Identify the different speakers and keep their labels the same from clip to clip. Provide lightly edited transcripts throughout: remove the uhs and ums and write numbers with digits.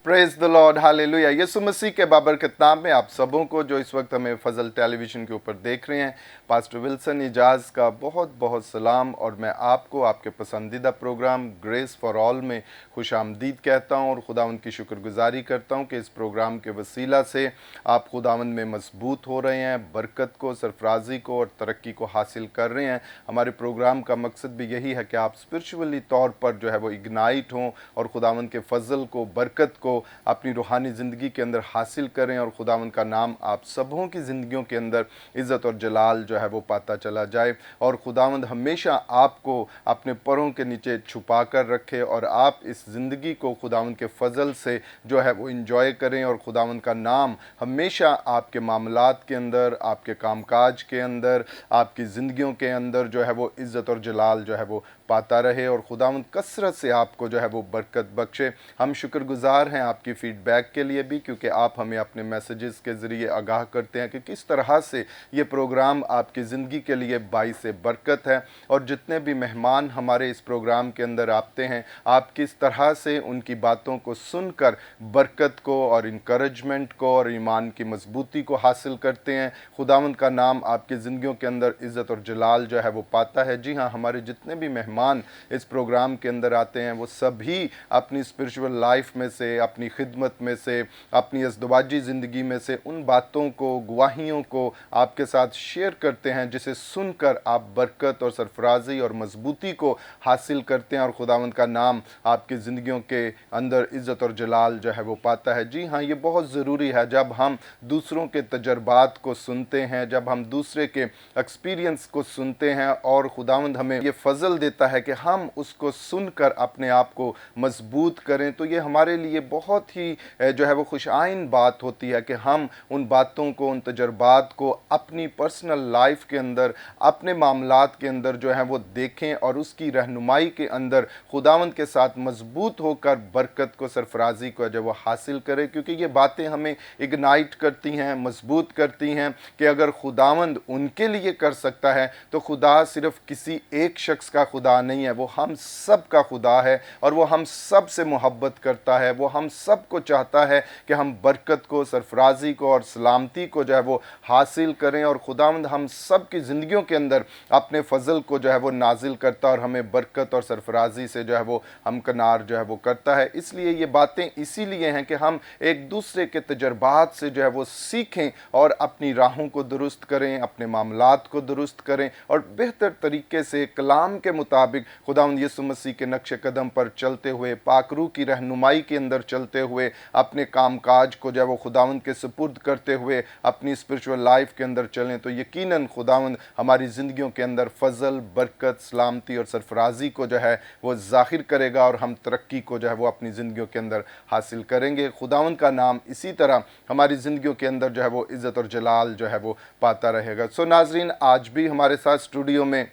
Speaker 1: Praise the Lord, hallelujah. Yeshu Masih के बाबरकत नाम में आप सबों को जो इस वक्त हमें फजल टेलीविज़न के ऊपर देख रहे हैं, पास्टर विल्सन इजाज़ का बहुत बहुत सलाम। और मैं आपको आपके पसंदीदा प्रोग्राम ग्रेस फॉर ऑल में खुश आमदीद कहता हूँ और खुदावंद की शुक्रगुजारी करता हूँ कि इस प्रोग्राम के वसीला से आप खुदावंद में मजबूत हो रहे हैं, बरकत को, सरफराजी को और तरक्की को हासिल कर रहे हैं। हमारे प्रोग्राम का मकसद भी यही है कि आप स्पिरिचुअली तौर पर जो है वो इग्नाइट हों और खुदावंद के फजल को, बरकत को अपनी रूहानी ज़िंदगी के अंदर हासिल करें और खुदावंद का नाम आप सबों की ज़िंदगियों के अंदर इज़्ज़त और जलाल जो है वो पाता चला जाए। और खुदावंद हमेशा आपको अपने परों के नीचे छुपा कर रखे और आप इस ज़िंदगी को खुदावंद के फजल से जो है वो इंजॉय करें और खुदावंद का नाम हमेशा आपके मामलात के अंदर, आपके कामकाज के अंदर, आपकी ज़िंदगियों के अंदर जो है वो इज़्ज़त और जलाल जो है वो पाता रहे और खुदावंद कसरत से आपको जो है वो बरकत बख्शे। हम शुक्रगुजार हैं आपकी फ़ीडबैक के लिए भी, क्योंकि आप हमें अपने मैसेजेस के ज़रिए आगाह करते हैं कि किस तरह से ये प्रोग्राम आपकी ज़िंदगी के लिए बाइस बरकत है। और जितने भी मेहमान हमारे इस प्रोग्राम के अंदर आते हैं, आप किस तरह से उनकी बातों को सुनकर बरकत को और इंकरेजमेंट को और ईमान की मजबूती को हासिल करते हैं। खुदावंद का नाम आपकी ज़िंदगियों के अंदर इज़्ज़त और जलाल जो है वो पाता है। जी हाँ, हमारे जितने भी मेहमान इस प्रोग्राम के अंदर आते हैं वो सभी अपनी स्पिरिचुअल लाइफ में से, अपनी खिदमत में से, अपनी अज़दवाजी ज़िंदगी में से उन बातों को, गवाहियों को आपके साथ शेयर करते हैं जिसे सुनकर आप बरकत और सरफराजी और मजबूती को हासिल करते हैं और खुदावंद का नाम आपकी ज़िंदगियों के अंदर इज़्ज़त और जलाल जो है वो पाता है। जी हाँ, ये बहुत ज़रूरी है। जब हम दूसरों के तजर्बात को सुनते हैं, जब हम दूसरे के एक्सपीरियंस को सुनते हैं और खुदावंद हमें ये फजल देता है कि हम उसको सुनकर अपने आप को मजबूत करें, तो ये हमारे लिए बहुत ही जो है वो खुशाइन बात होती है कि हम उन बातों को, उन तजर्बात को अपनी पर्सनल लाइफ के अंदर, अपने मामलात के अंदर जो है वो देखें और उसकी रहनुमाई के अंदर खुदावंद के साथ मजबूत होकर बरकत को, सरफराजी को जब वो हासिल करें। क्योंकि ये बातें हमें इग्नाइट करती हैं, मजबूत करती हैं कि अगर खुदावंद उनके लिए कर सकता है तो खुदा सिर्फ किसी एक शख्स का खुदा नहीं है, वो हम सब का खुदा है और वो हम सब से मोहब्बत करता है। वो हम सब को चाहता है कि हम बरकत को, सरफराजी को और सलामती को जो है वो हासिल करें। और खुदावंद हम सब की ज़िंदगियों के अंदर अपने फजल को जो है वो नाजिल करता और हमें बरकत और सरफराजी से जो है वो हमकनार जो है वो करता है। इसलिए ये बातें इसीलिए हैं कि हम एक दूसरे के तजर्बात से जो है वो सीखें और अपनी राहों को दुरुस्त करें, अपने मामलात को दुरुस्त करें और बेहतर तरीके से कलाम के मुताबिक खुदावंद यीशु मसीह के नक्श कदम पर चलते हुए, पाकरू की रहनुमाई के अंदर चलते हुए, अपने कामकाज को जो है वो खुदावंद के सुपुर्द करते हुए अपनी स्पिरिचुअल लाइफ के अंदर चलें, तो यकीनन खुदावंद हमारी ज़िंदगियों के अंदर फजल, बरकत, सलामती और सरफराजी को जो है वो ज़ाहिर करेगा और हम तरक्की को जो है वो अपनी ज़िंदगियों के अंदर हासिल करेंगे। खुदावंद का नाम इसी तरह हमारी ज़िंदगियों के अंदर जो है वो इज़्ज़त और जलाल जो है वो पाता रहेगा। सो नाजरीन, आज भी हमारे साथ स्टूडियो में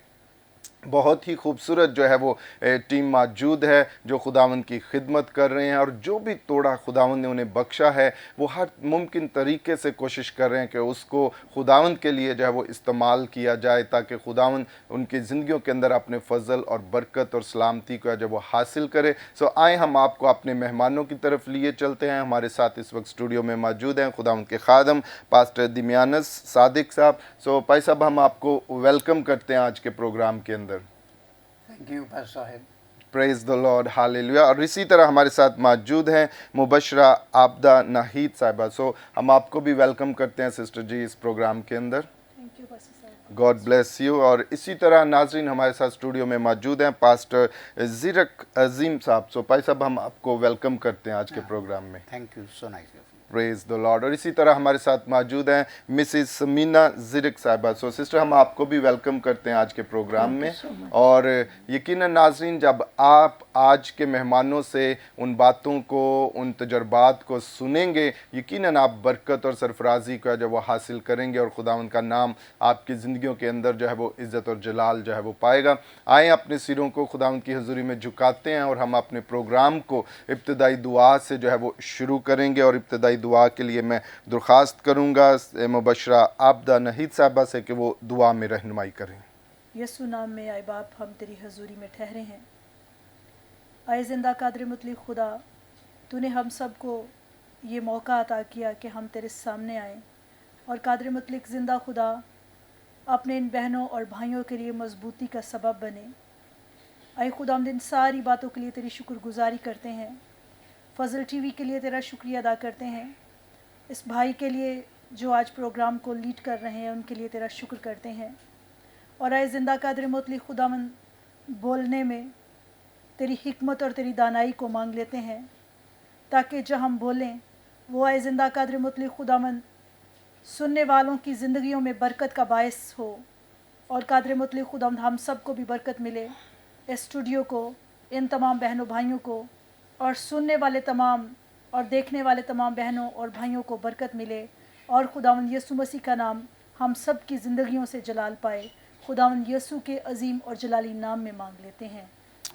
Speaker 1: बहुत ही खूबसूरत जो है वो टीम मौजूद है जो खुदावंद की खिदमत कर रहे हैं और जो भी तोड़ा खुदावंद ने उन्हें बख्शा है वो हर मुमकिन तरीके से कोशिश कर रहे हैं कि उसको खुदावंद के लिए जो है वो इस्तेमाल किया जाए, ताकि खुदावंद उनकी ज़िंदगियों के अंदर अपने फजल और बरकत और सलामती को जो वो हासिल करे। सो आए हम आपको अपने मेहमानों की तरफ लिए चलते हैं। हमारे साथ इस वक्त स्टूडियो में मौजूद हैं खुदावंद के खादम पास्टर दमियानस सादिक साहब। सो भाई साहब, हम आपको वेलकम करते हैं आज के प्रोग्राम के अंदर।
Speaker 2: थैंक यू पास्टर साहब।
Speaker 1: Praise the Lord, hallelujah. और इसी तरह हमारे साथ मौजूद हैं मुबशरा आबदा नाहिद साहिबा। सो हम आपको भी वेलकम करते हैं सिस्टर जी इस प्रोग्राम के अंदर।
Speaker 3: थैंक यू पास्टर साहब।
Speaker 1: God bless you. और इसी तरह नाजरीन हमारे साथ स्टूडियो में मौजूद हैं पास्टर ज़िरक अजीम साहब। सो भाई साहब, हम आपको वेलकम करते हैं आज के प्रोग्राम में।
Speaker 2: Thank you so nice.
Speaker 1: Praise the Lord. और इसी तरह हमारे साथ मौजूद हैं मिसिस समीना ज़िरक साहिबा। सो सिस्टर, हम आपको भी वेलकम करते हैं आज के प्रोग्राम में। और यकीनन नाजरीन, जब आप आज के मेहमानों से उन बातों को, उन तजर्बात को सुनेंगे, यकीनन आप बरकत और सरफराजी का जो वो हासिल करेंगे और खुदावंद का नाम आपकी ज़िंदगियों के अंदर जो है वो इज़्ज़त और जलाल जो है वो पाएगा। आएँ अपने सिरों को खुदावंद की हज़ूरी में झुकाते हैं और हम अपने प्रोग्राम को इब्तदाई दुआ से जो है वो शुरू करेंगे। और इब्तदाई दुआ के लिए मैं दरख्वास्त करूँगा मुबशरा आबदा नाहिद साहबा से कि वो दुआ में रहनुमाई करें।
Speaker 3: यसु नाम में आए बाप, हम तेरी हजूरी में ठहरे हैं। आए जिंदा कादर मुतलिक खुदा, तूने हम सब को ये मौका अता किया कि हम तेरे सामने आएँ और कादिर मुतलक ज़िंदा खुदा अपने इन बहनों और भाइयों के लिए मजबूती का सबब बने। आए खुदा हम इन सारी बातों के लिए तेरी शुक्रगुजारी करते हैं। फजल टीवी के लिए तेरा शुक्रिया अदा करते हैं। इस भाई के लिए जो आज प्रोग्राम को लीड कर रहे हैं उनके लिए तेरा शुक्र करते हैं। और आए ज़िंदा कादिर मुतलक खुदावन बोलने में तेरी हिकमत और तेरी दानाई को मांग लेते हैं ताकि जब हम बोलें वो आए ज़िंदा कादिर मुतलक खुदावन सुनने वालों की ज़िंदगियों में बरकत का बायस हो। और कादिर मुतलक खुदावन हम सब को भी बरकत मिले, इस स्टूडियो को, इन तमाम बहनों भाइयों को, और सुनने वाले तमाम और देखने वाले तमाम बहनों और भाइयों को बरकत मिले। और खुदावंद यीशु मसीह का नाम हम सब की ज़िंदगियों से जलाल पाए। खुदावंद यीशु के अजीम और जलाली नाम में मांग लेते हैं,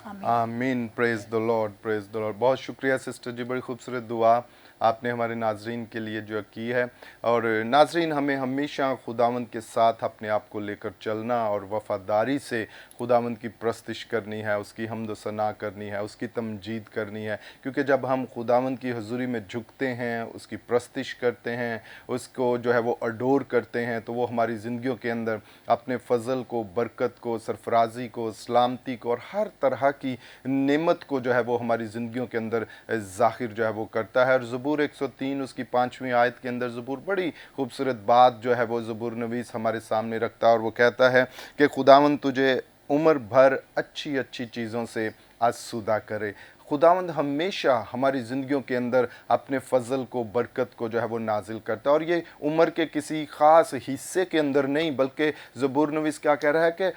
Speaker 3: आमीन।
Speaker 1: आमीन। Praise the Lord, praise the Lord. बहुत शुक्रिया सिस्टर जी, बड़ी खूबसूरत दुआ आपने हमारे नाजरीन के लिए जो की है। और नाजरीन, हमें हमेशा खुदावंद के साथ अपने आप को लेकर चलना और वफ़ादारी से खुदावंद की प्रस्तिश करनी है, उसकी हम्द व सना करनी है, उसकी तमजीद करनी है। क्योंकि जब हम खुदावंद की हुज़ूरी में झुकते हैं, उसकी प्रस्तिश करते हैं, उसको जो है वो अडोर करते हैं, तो वो हमारी ज़िंदगियों के अंदर अपने फ़ज़ल को, बरकत को, सरफराजी को, सलामती को और हर तरह की नेमत को जो है वो हमारी ज़िंदगियों के अंदर ज़ाहिर जो है वो करता है। और ज़बूर 103 उसकी 5वीं आयत के अंदर ज़बूर बड़ी खूबसूरत बात जो है वो ज़बूर नवीस हमारे सामने रखता है, और वो कहता है कि खुदावंद तुझे उम्र भर अच्छी अच्छी चीज़ों से आसूदा करे। खुदावंद हमेशा हमारी ज़िंदगियों के अंदर अपने फ़ज़ल को, बरकत को जो है वो नाजिल करता है। और ये उम्र के किसी ख़ास हिस्से के अंदर नहीं, बल्कि ज़बूर नवीस क्या कह रहा है कि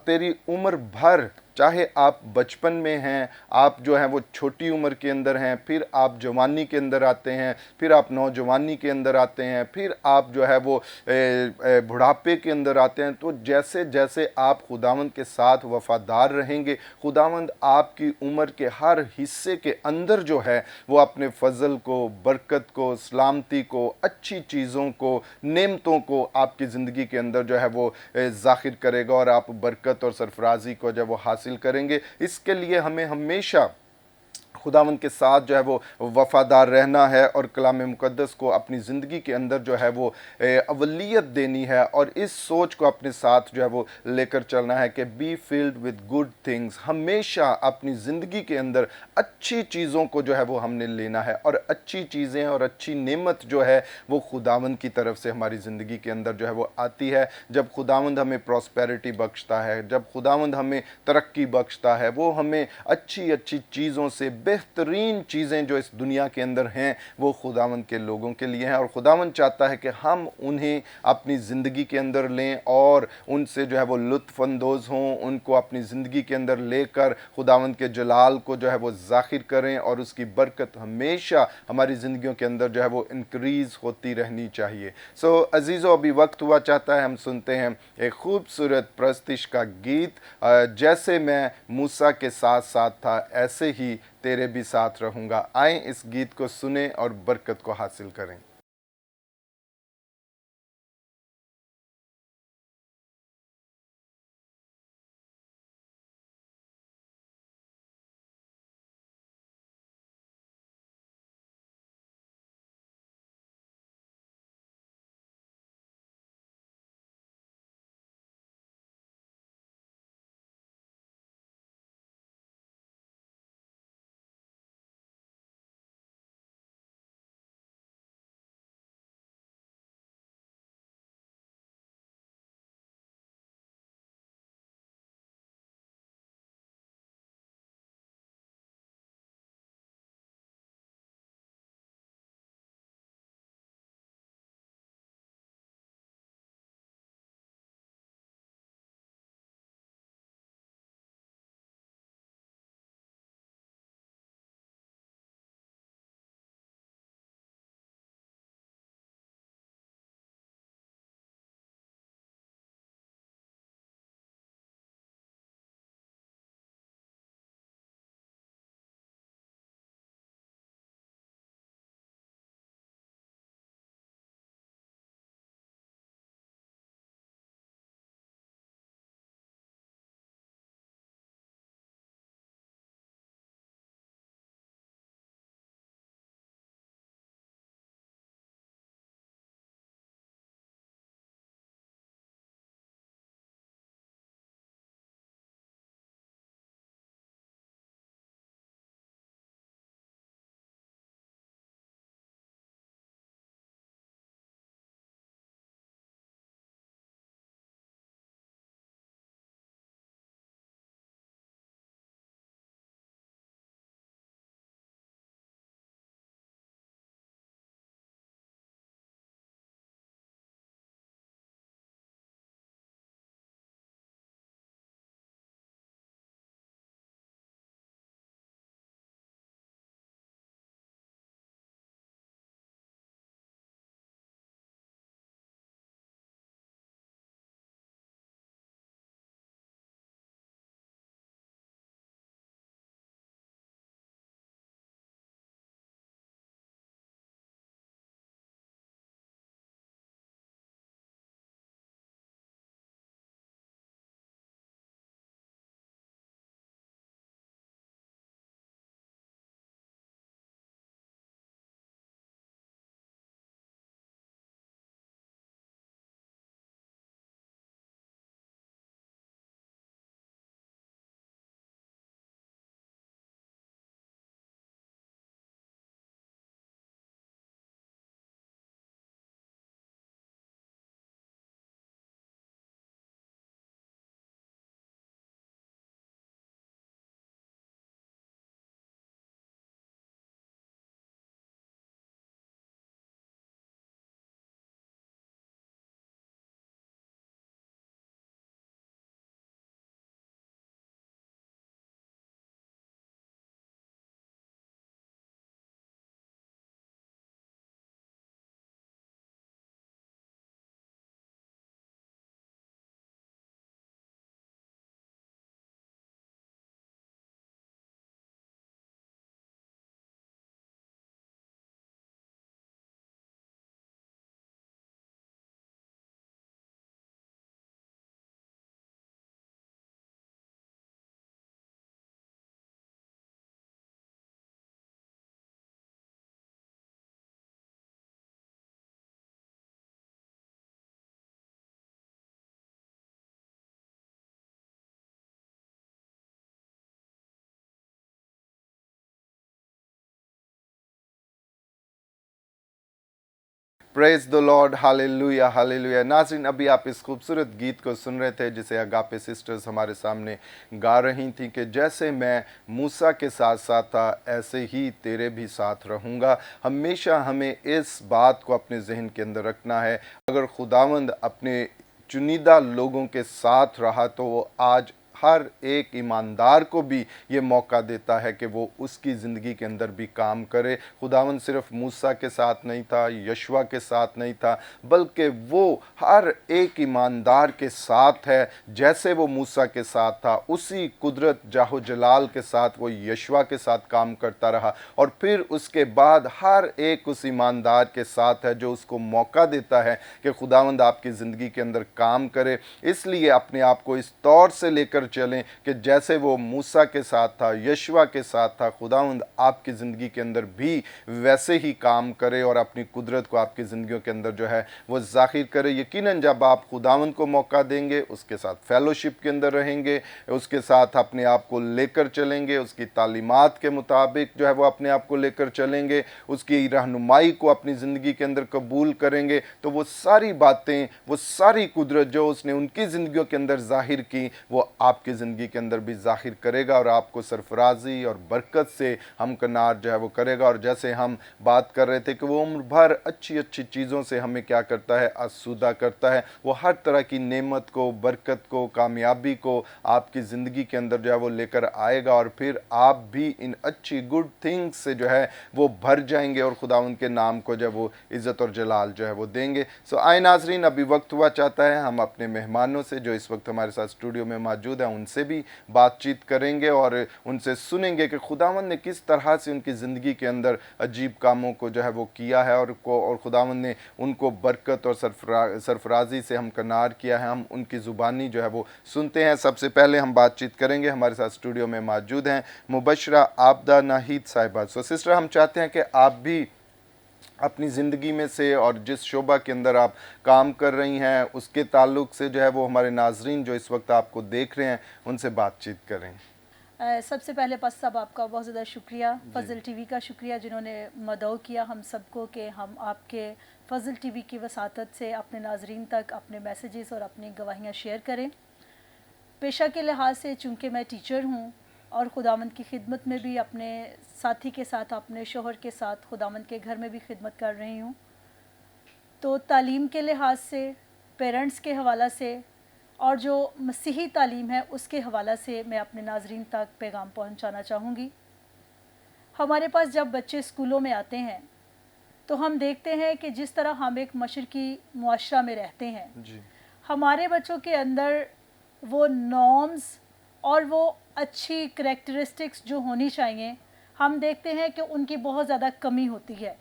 Speaker 1: तेरी उम्र भर, चाहे आप बचपन में हैं, आप जो हैं वो छोटी उम्र के अंदर हैं, फिर आप जवानी के अंदर आते हैं, फिर आप नौजवानी के अंदर आते हैं, फिर आप जो है वो बुढ़ापे के अंदर आते हैं, तो जैसे जैसे आप खुदावंद के साथ वफ़ादार रहेंगे, खुदावंद आपकी उम्र के हर हिस्से के अंदर जो है वो अपने फ़ज़ल को, बरकत को, सलामती को, अच्छी चीज़ों को, नेमतों को आपकी ज़िंदगी के अंदर जो है वो ज़ाहिर करेगा, और आप बरकत और सरफराजी को जब वो हासिल करेंगे। इसके लिए हमें हमेशा खुदावंद के साथ जो है वो वफ़ादार रहना है और कलाम मुक़द्दस को अपनी ज़िंदगी के अंदर जो है वो अवलियत देनी है, और इस सोच को अपने साथ जो है वो लेकर चलना है कि be filled with good things. हमेशा अपनी ज़िंदगी के अंदर अच्छी चीज़ों को जो है वो हमने लेना है, और अच्छी चीज़ें और अच्छी नेमत जो है वो खुदावंद की तरफ से हमारी ज़िंदगी के अंदर जो है वो आती है। जब खुदावंद हमें प्रॉस्पेरिटी बख्शता है, जब खुदावंद हमें तरक्की बख्शता है, वो हमें अच्छी अच्छी चीज़ों से, बेहतरीन चीज़ें जो इस दुनिया के अंदर हैं वो खुदावंद के लोगों के लिए हैं, और खुदावंद चाहता है कि हम उन्हें अपनी ज़िंदगी के अंदर लें और उनसे जो है वो लुत्फ़अंदोज़ हों, उनको अपनी ज़िंदगी के अंदर लेकर खुदावंद के जलाल को जो है वो ज़ाहिर करें, और उसकी बरकत हमेशा हमारी ज़िंदगियों के अंदर जो है वो इंक्रीज़ होती रहनी चाहिए। सो अजीज़ों, अभी वक्त हुआ चाहता है हम सुनते हैं एक खूबसूरत प्रस्तिश का गीत, जैसे मैं मूसा के साथ साथ था ऐसे ही तेरे भी साथ रहूँगा। आएँ इस गीत को सुने और बरकत को हासिल करें। Praise the Lord, hallelujah hallelujah. नाज़रीन, अभी आप इस खूबसूरत गीत को सुन रहे थे जिसे अगापे सिस्टर्स हमारे सामने गा रही थी कि जैसे मैं मूसा के साथ साथ था ऐसे ही तेरे भी साथ रहूँगा। हमेशा हमें इस बात को अपने जहन के अंदर रखना है, अगर खुदावंद अपने चुनिंदा लोगों के साथ रहा तो वो आज हर एक ईमानदार को भी ये मौका देता है कि वो उसकी ज़िंदगी के अंदर भी काम करे। खुदावंद सिर्फ मूसा के साथ नहीं था, यशवा के साथ नहीं था, बल्कि वो हर एक ईमानदार के साथ है। जैसे वो मूसा के साथ था उसी कुदरत जाहो जलाल के साथ वो यशवा के साथ काम करता रहा, और फिर उसके बाद हर एक उस ईमानदार के साथ है जो उसको मौका देता है कि खुदावंद आपकी ज़िंदगी के अंदर काम करे। इसलिए अपने आप को इस तौर से लेकर चलें कि जैसे वो मूसा के साथ था, यशवा के साथ था, खुदावंद आपकी ज़िंदगी के अंदर भी वैसे ही काम करे और अपनी कुदरत को आपकी ज़िंदगियों के अंदर जो है वो ज़ाहिर करे। यकीनन जब आप खुदावंद को मौका देंगे, उसके साथ फेलोशिप के अंदर रहेंगे, उसके साथ अपने आप को लेकर चलेंगे, उसकी तालीमात के मुताबिक जो है वो अपने आप को लेकर चलेंगे, उसकी रहनुमाई को अपनी ज़िंदगी के अंदर कबूल करेंगे, तो वो सारी बातें, वो सारी कुदरत जो उसने उनकी ज़िंदगियों के अंदर ज़ाहिर की वो आपकी ज़िंदगी के अंदर भी ज़ाहिर करेगा और आपको सरफराजी और बरकत से हमकनार जो है वो करेगा। और जैसे हम बात कर रहे थे कि वो उम्र भर अच्छी अच्छी चीज़ों से हमें क्या करता है, आसूदा करता है। वो हर तरह की नेमत को, बरकत को, कामयाबी को आपकी ज़िंदगी के अंदर जो है वो लेकर आएगा, और फिर आप भी इन अच्छी गुड थिंग्स से जो है वो भर जाएंगे और खुदावंद के नाम को जो है वो इज़्ज़त और जलाल जो है वो देंगे। सो आए नाजरीन, अभी वक्त हुआ चाहता है हम अपने मेहमानों से जो इस वक्त हमारे साथ स्टूडियो में मौजूद है उनसे भी बातचीत करेंगे और उनसे सुनेंगे कि खुदावंद ने किस तरह से उनकी ज़िंदगी के अंदर अजीब कामों को जो है वो किया है, और खुदावंद ने उनको बरकत और सरफराजी से हमकनार किया है। हम उनकी ज़ुबानी जो है वो सुनते हैं। सबसे पहले हम बातचीत करेंगे, हमारे साथ स्टूडियो में मौजूद हैं मुबशरा आबदा नाहिद साहिबा। सो सिस्टर, हम चाहते हैं कि आप भी अपनी ज़िंदगी में से और जिस शोबा के अंदर आप काम कर रही हैं उसके ताल्लुक़ से जो है वो हमारे नाजरीन जो इस वक्त आपको देख रहे हैं उनसे बातचीत करें।
Speaker 3: सबसे पहले पास साहब आपका बहुत ज़्यादा शुक्रिया, फ़ज़ल टीवी का शुक्रिया जिन्होंने मदऊ किया हम सबको कि हम आपके फ़ज़ल टीवी की वसातत से अपने नाजरीन तक अपने मैसेजेस और अपनी गवाहियाँ शेयर करें। पेशा के लिहाज से चूँकि मैं टीचर हूँ और खुदावंद की खिदमत में भी अपने साथी के साथ, अपने शोहर के साथ खुदावंद के घर में भी खिदमत कर रही हूँ, तो तालीम के लिहाज से, पेरेंट्स के हवाला से और जो मसीही तालीम है उसके हवाला से मैं अपने नाजरीन तक पैगाम पहुँचाना चाहूँगी। हमारे पास जब बच्चे स्कूलों में आते हैं तो हम देखते हैं कि जिस तरह हम एक मशरकी मुआशरा में रहते हैं
Speaker 1: जी,
Speaker 3: हमारे बच्चों के अंदर वो नॉर्म्स और वो अच्छी करैक्टरिस्टिक्स जो होनी चाहिए हम देखते हैं कि उनकी बहुत ज़्यादा कमी होती है।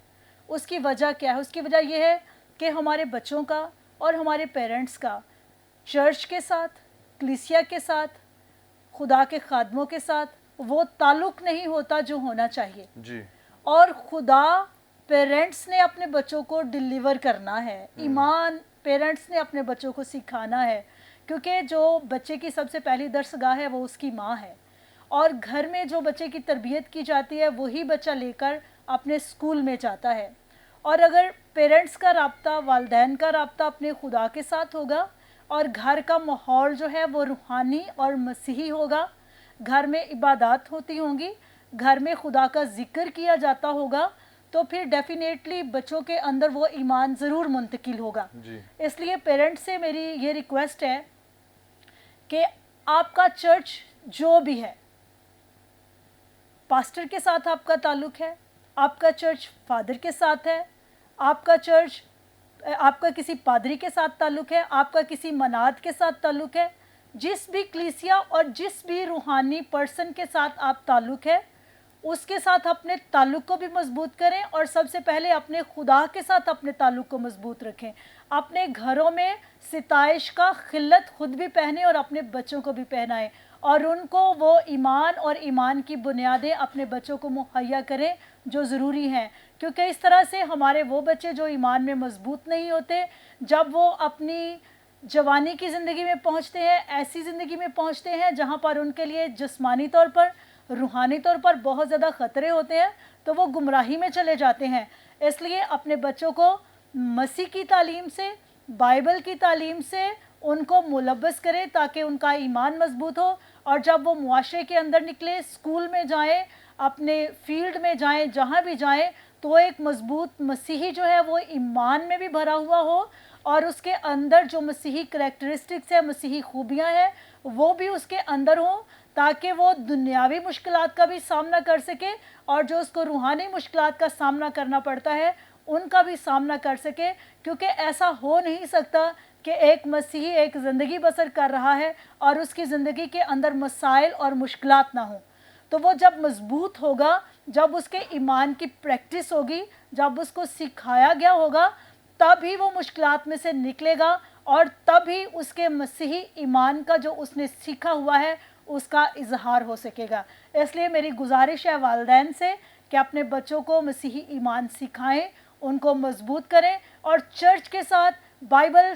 Speaker 3: उसकी वजह क्या है? उसकी वजह यह है कि हमारे बच्चों का और हमारे पेरेंट्स का चर्च के साथ, कलीसिया के साथ, खुदा के खादमों के साथ वो ताल्लुक़ नहीं होता जो होना चाहिए
Speaker 1: जी,
Speaker 3: और खुदा पेरेंट्स ने अपने बच्चों को डिलीवर करना है, ईमान पेरेंट्स ने अपने बच्चों को सिखाना है, क्योंकि जो बच्चे की सबसे पहली दरसगाह है वो उसकी माँ है, और घर में जो बच्चे की तरबियत की जाती है वही बच्चा लेकर अपने स्कूल में जाता है। और अगर पेरेंट्स का राब्ता, वालिदैन का राब्ता अपने खुदा के साथ होगा और घर का माहौल जो है वो रूहानी और मसीही होगा, घर में इबादत होती होंगी, घर में खुदा का जिक्र किया जाता होगा, तो फिर डेफिनेटली बच्चों के अंदर वो ईमान ज़रूर मुंतकिल होगा। इसलिए पेरेंट्स से मेरी ये रिक्वेस्ट है कि आपका चर्च जो भी है, पास्टर के साथ आपका ताल्लुक़ है, आपका चर्च फादर के साथ है, आपका चर्च, आपका किसी पादरी के साथ ताल्लुक़ है, आपका किसी मनात के साथ ताल्लुक़ है, जिस भी कलीसिया और जिस भी रूहानी पर्सन के साथ आप ताल्लुक़ है उसके साथ अपने ताल्लुक़ को भी मजबूत करें और सबसे पहले अपने खुदा के साथ अपने ताल्लुक़ को मजबूत रखें। अपने घरों में सिताइश का खिल्लत खुद भी पहने और अपने बच्चों को भी पहनाएं और उनको वो ईमान और ईमान की बुनियादें अपने बच्चों को मुहैया करें जो ज़रूरी हैं, क्योंकि इस तरह से हमारे वो बच्चे जो ईमान में मजबूत नहीं होते, जब वो अपनी जवानी की ज़िंदगी में पहुँचते हैं, ऐसी ज़िंदगी में पहुँचते हैं जहाँ पर उनके लिए जिस्मानी तौर पर, रूहानी तौर पर बहुत ज़्यादा ख़तरे होते हैं, तो वो गुमराही में चले जाते हैं। इसलिए अपने बच्चों को मसीह की तालीम से, बाइबल की तालीम से उनको मुलव्वस करें ताकि उनका ईमान मजबूत हो, और जब वो मुआशरे के अंदर निकले, स्कूल में जाएं, अपने फील्ड में जाएं, जहाँ भी जाएं, तो एक मजबूत मसीही जो है वो ईमान में भी भरा हुआ हो, और उसके अंदर जो मसीही करैक्टरिस्टिक्स है, मसीही खूबियाँ हैं, वो भी उसके अंदर हों, ताकि वो दुनियावी मुश्किलात का भी सामना कर सके, और जो उसको रूहानी मुश्किलात का सामना करना पड़ता है उनका भी सामना कर सके। क्योंकि ऐसा हो नहीं सकता कि एक मसीही एक ज़िंदगी बसर कर रहा है और उसकी ज़िंदगी के अंदर मसाइल और मुश्किलात ना हो। तो वो जब मजबूत होगा, जब उसके ईमान की प्रैक्टिस होगी, जब उसको सिखाया गया होगा, तभी वो मुश्किलात में से निकलेगा, और तभी उसके मसीही ईमान का जो उसने सीखा हुआ है उसका इजहार हो सकेगा। इसलिए मेरी गुजारिश है वालिदैन से कि अपने बच्चों को मसीही ईमान सिखाएं, उनको मजबूत करें, और चर्च के साथ बाइबल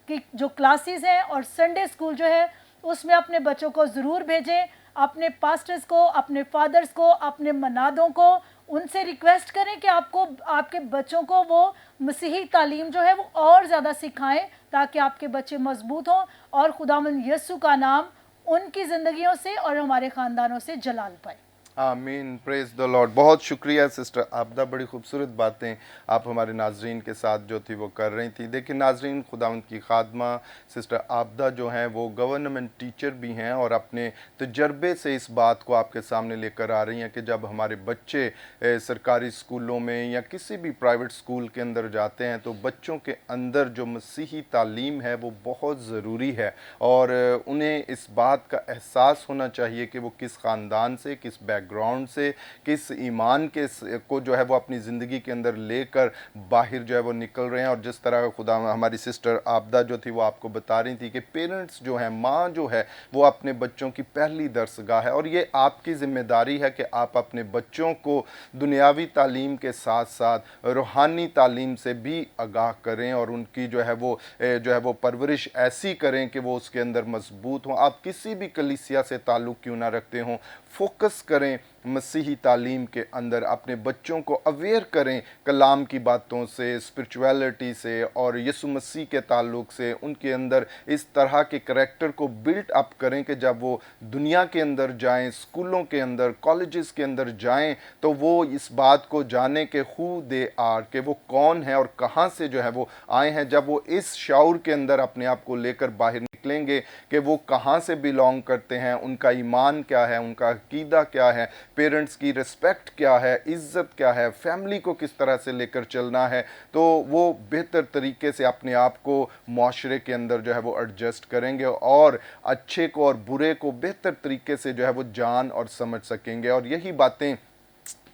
Speaker 3: की जो क्लासेस हैं और संडे स्कूल जो है उसमें अपने बच्चों को ज़रूर भेजें। अपने पास्टर्स को, अपने फादर्स को, अपने मनादों को उनसे रिक्वेस्ट करें कि आपको आपके बच्चों को वो मसीही तालीम जो है वो और ज़्यादा सिखाएं, ताकि आपके बच्चे मजबूत हों और खुदावंद यीशु का नाम उनकी ज़िंदगियों से और हमारे ख़ानदानों से जलाल पाए।
Speaker 1: आमीन, प्रेज द लॉर्ड। बहुत शुक्रिया सिस्टर आबदा, बड़ी खूबसूरत बातें आप हमारे नाजरीन के साथ जो थी वो कर रही थी। देखिए नाजरीन, खुदावंद की खादमा सिस्टर आबदा जो हैं वो गवर्नमेंट टीचर भी हैं और अपने तजर्बे से इस बात को आपके सामने लेकर आ रही हैं कि जब हमारे बच्चे सरकारी स्कूलों में या किसी भी प्राइवेट स्कूल के अंदर जाते हैं तो बच्चों के अंदर जो मसीही तालीम है वो बहुत ज़रूरी है, और उन्हें इस बात का एहसास होना चाहिए कि वो किस ख़ानदान से, किस बैकग्राउंड से, किस ईमान के को जो है वो अपनी ज़िंदगी के अंदर लेकर बाहर जो है वो निकल रहे हैं। और जिस तरह खुदा हमारी सिस्टर आबदा जो थी वो आपको बता रही थी कि पेरेंट्स जो हैं, माँ जो है वो अपने बच्चों की पहली दरसगाह है, और ये आपकी ज़िम्मेदारी है कि आप अपने बच्चों को दुनियावी तालीम के साथ साथ रूहानी तालीम से भी आगाह करें, और उनकी जो है वो परवरिश ऐसी करें कि वो उसके अंदर मजबूत हों। आप किसी भी कलीसिया से ताल्लुक़ क्यों ना रखते हों, फोकस करें मसीही तालीम के अंदर, अपने बच्चों को अवेयर करें कलाम की बातों से, स्पिरिचुअलिटी से और यीशु मसीह के ताल्लुक से। उनके अंदर इस तरह के करैक्टर को बिल्ट अप करें कि जब वो दुनिया के अंदर जाएं, स्कूलों के अंदर, कॉलेजेस के अंदर जाएं, तो वो इस बात को जानें कि हु दे आर, कि वो कौन है और कहाँ से जो है वो आए हैं। जब वो इस शाऊर के अंदर अपने आप को लेकर बाहर निकलेंगे कि वो कहाँ से बिलोंग करते हैं, उनका ईमान क्या है, उनका अकीदा क्या है, पेरेंट्स की रिस्पेक्ट क्या है, इज़्ज़त क्या है, फैमिली को किस तरह से लेकर चलना है, तो वो बेहतर तरीके से अपने आप को माशरे के अंदर जो है वो एडजस्ट करेंगे और अच्छे को और बुरे को बेहतर तरीके से जो है वो जान और समझ सकेंगे। और यही बातें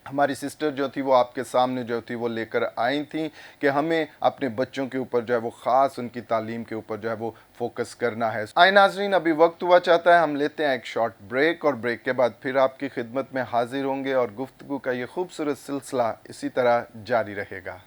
Speaker 1: हमारी सिस्टर जो थी वो आपके सामने जो थी वो लेकर आई थी कि हमें अपने बच्चों के ऊपर जो है वो ख़ास उनकी तालीम के ऊपर जो है वो फोकस करना है। आए नाजरीन, अभी वक्त हुआ चाहता है हम लेते हैं एक शॉर्ट ब्रेक, और ब्रेक के बाद फिर आपकी खिदमत में हाजिर होंगे और गुफ्तगू का ये खूबसूरत सिलसिला इसी तरह जारी रहेगा।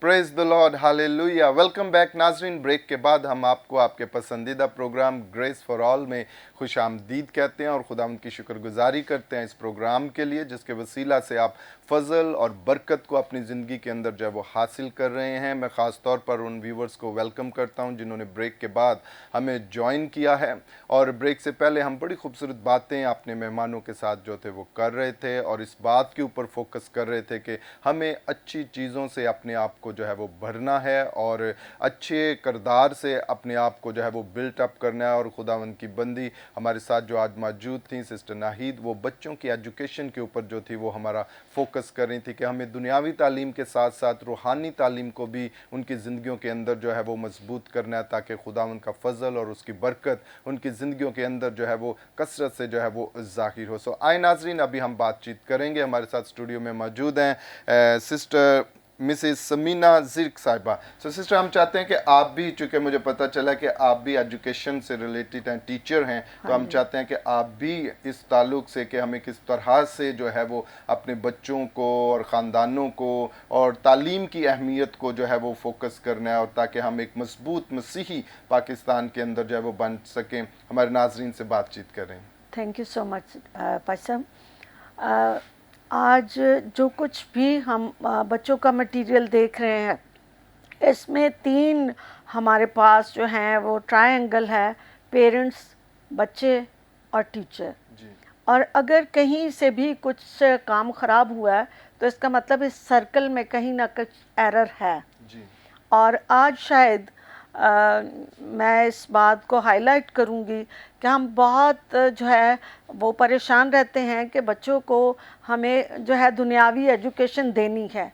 Speaker 1: Praise the Lord, hallelujah. Welcome back नाजरीन। ब्रेक के बाद हम आपको आपके पसंदीदा प्रोग्राम ग्रेस फॉर ऑल में खुश आमदीद कहते हैं और खुदा उनकी शुक्रगुजारी करते हैं इस प्रोग्राम के लिए, जिसके वसीला से आप फ़ज़ल और बरकत को अपनी ज़िंदगी के अंदर जो है वो हासिल कर रहे हैं। मैं ख़ास तौर पर उन व्यूवर्स को वेलकम करता हूं जिन्होंने ब्रेक के बाद हमें ज्वाइन किया है। और ब्रेक से पहले हम बड़ी खूबसूरत बातें अपने मेहमानों के साथ जो थे वो कर रहे थे और इस बात के ऊपर फोकस कर रहे थे कि हमें अच्छी चीज़ों से अपने आप को जो है वो भरना है और अच्छे किरदार से अपने आप को जो है वो बिल्ट अप करना है। और खुदावंद की बंदी हमारे साथ जो आज मौजूद थी सिस्टर नाहिद, वो बच्चों की एजुकेशन के ऊपर जो थी वो हमारा फोकस कर रही थी कि हमें दुनियावी तालीम के साथ साथ रूहानी तालीम को भी उनकी ज़िंदगियों के अंदर जो है वो मजबूत करना है, ताकि खुदावंद का फजल और उसकी बरकत उनकी ज़िंदगियों के अंदर जो है वो कसरत से जो है वो ज़ाहिर हो। सो आए नाजरीन, अभी हम बातचीत करेंगे। हमारे साथ स्टूडियो में मौजूद हैं सिस्टर मिसेस समीना ज़िर्क साहिबा। सो सिस्टर, हम चाहते हैं कि आप भी, चूँकि मुझे पता चला कि आप भी एजुकेशन से रिलेटेड हैं, टीचर हैं, तो हम चाहते हैं कि आप भी इस ताल्लुक़ से कि हमें किस तरह से जो है वो अपने बच्चों को और ख़ानदानों को और तालीम की अहमियत को जो है वो फोकस करना है, और ताकि हम एक मजबूत मसीही पाकिस्तान के अंदर जो है वो बन सकें, हमारे नाजरीन से बातचीत करें।
Speaker 4: थैंक यू सो मच पासम। आज जो कुछ भी हम बच्चों का मटेरियल देख रहे हैं, इसमें 3 हमारे पास जो हैं वो ट्रायंगल है, पेरेंट्स, बच्चे और टीचर।
Speaker 1: जी।
Speaker 4: और अगर कहीं से भी कुछ काम ख़राब हुआ है तो इसका मतलब इस सर्कल में कहीं ना कुछ एरर है।
Speaker 1: जी।
Speaker 4: और आज शायद मैं इस बात को हाईलाइट करूंगी कि हम बहुत जो है वो परेशान रहते हैं कि बच्चों को हमें जो है दुनियावी एजुकेशन देनी है,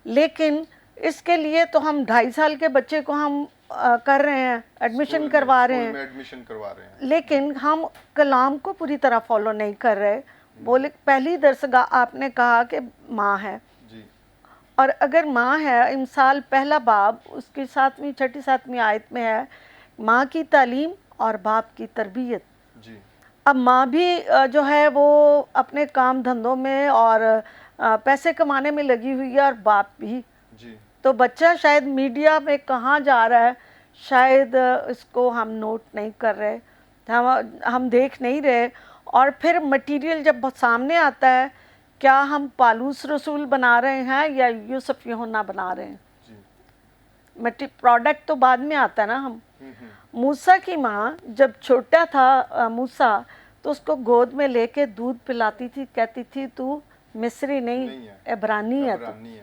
Speaker 4: लेकिन इसके लिए तो हम 2.5 साल के बच्चे को हम कर रहे हैं, एडमिशन करवा रहे हैं,
Speaker 1: एडमिशन करवा रहे हैं,
Speaker 4: लेकिन हम कलाम को पूरी तरह फॉलो नहीं कर रहे। बोले पहली दरसगाह आपने कहा कि माँ है, और अगर माँ है, इमसाल पहला बाब उसकी 7वीं 6ठी 7वीं आयत में है, माँ की तालीम और बाप की तरबियत।
Speaker 1: जी।
Speaker 4: अब माँ भी जो है वो अपने काम धंधों में और पैसे कमाने में लगी हुई है, और बाप भी।
Speaker 1: जी।
Speaker 4: तो बच्चा शायद मीडिया में कहाँ जा रहा है, शायद इसको हम नोट नहीं कर रहे, हम देख नहीं रहे। और फिर मटेरियल जब सामने आता है, क्या हम पालूस रसूल बना रहे हैं या यूसुफ यूहन्ना बना रहे हैं? प्रोडक्ट तो बाद में आता है ना। हम मूसा की माँ जब छोटा था मूसा, तो उसको गोद में लेके दूध पिलाती थी, कहती थी तू मिस्री नहीं इब्रानी है तू।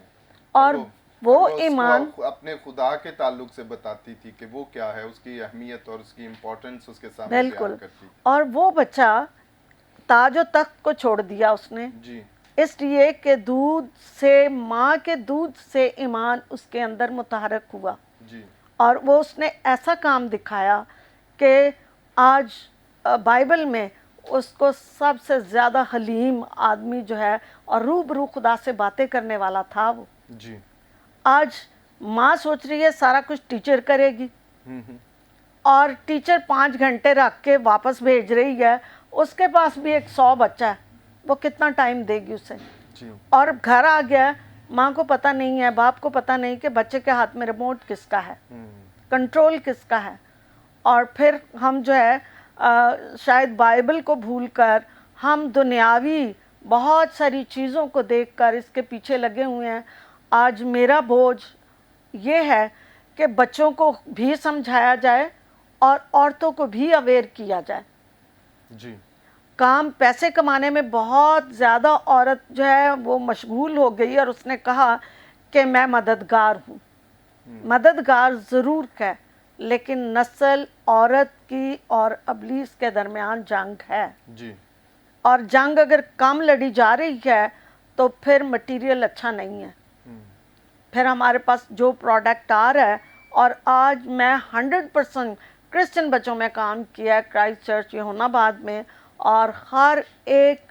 Speaker 4: और वो ईमान
Speaker 1: अपने खुदा के ताल्लुक से बताती थी कि वो क्या है, उसकी अहमियत और उसकी इम्पोर्टेंस उसके सामने बयान करती थी।
Speaker 4: और वो बच्चा ताज और तख्त को छोड़ दिया उसने
Speaker 1: जी।
Speaker 4: इसलिए कि दूध से, माँ के दूध से ईमान उसके अंदर मुतहरक हुआ।
Speaker 1: जी।
Speaker 4: और वो उसने ऐसा काम दिखाया कि आज बाइबल में उसको सबसे ज़्यादा हलीम आदमी जो है और रूबरू खुदा से बातें करने वाला था वो।
Speaker 1: जी।
Speaker 4: आज माँ सोच रही है सारा कुछ टीचर करेगी, और टीचर 5 घंटे रख के वापस भेज रही है, उसके पास भी एक 100 बच्चा है, वो कितना टाइम देगी उसे।
Speaker 1: जी।
Speaker 4: और घर आ गया, माँ को पता नहीं है, बाप को पता नहीं कि बच्चे के हाथ में रिमोट किसका है, कंट्रोल किसका है। और फिर हम जो है शायद बाइबल को भूलकर हम दुनियावी बहुत सारी चीज़ों को देखकर इसके पीछे लगे हुए हैं। आज मेरा बोझ ये है कि बच्चों को भी समझाया जाए और औरतों को भी अवेयर किया जाए।
Speaker 1: जी।
Speaker 4: काम पैसे कमाने में बहुत ज़्यादा औरत जो है वो मशगूल हो गई, और उसने कहा कि मैं मददगार हूँ। मददगार ज़रूर है, लेकिन नस्ल औरत की और अबलीस के दरमियान जंग है।
Speaker 1: जी।
Speaker 4: और जंग अगर कम लड़ी जा रही है तो फिर मटेरियल अच्छा नहीं है, फिर हमारे पास जो प्रोडक्ट आ रहा है। और आज मैं 100% क्रिश्चियन बच्चों में काम किया है, क्राइस्ट चर्च यूहन्नाबाद में, और हर एक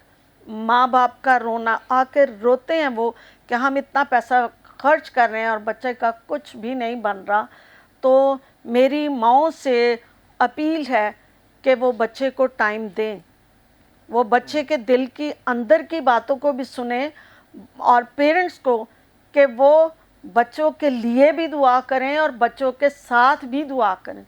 Speaker 4: माँ बाप का रोना, आकर रोते हैं वो कि हम इतना पैसा खर्च कर रहे हैं और बच्चे का कुछ भी नहीं बन रहा। तो मेरी माँ से अपील है कि वो बच्चे को टाइम दें, वो बच्चे के दिल की अंदर की बातों को भी सुने, और पेरेंट्स को कि वो बच्चों के लिए भी दुआ करें और बच्चों के साथ भी दुआ करें।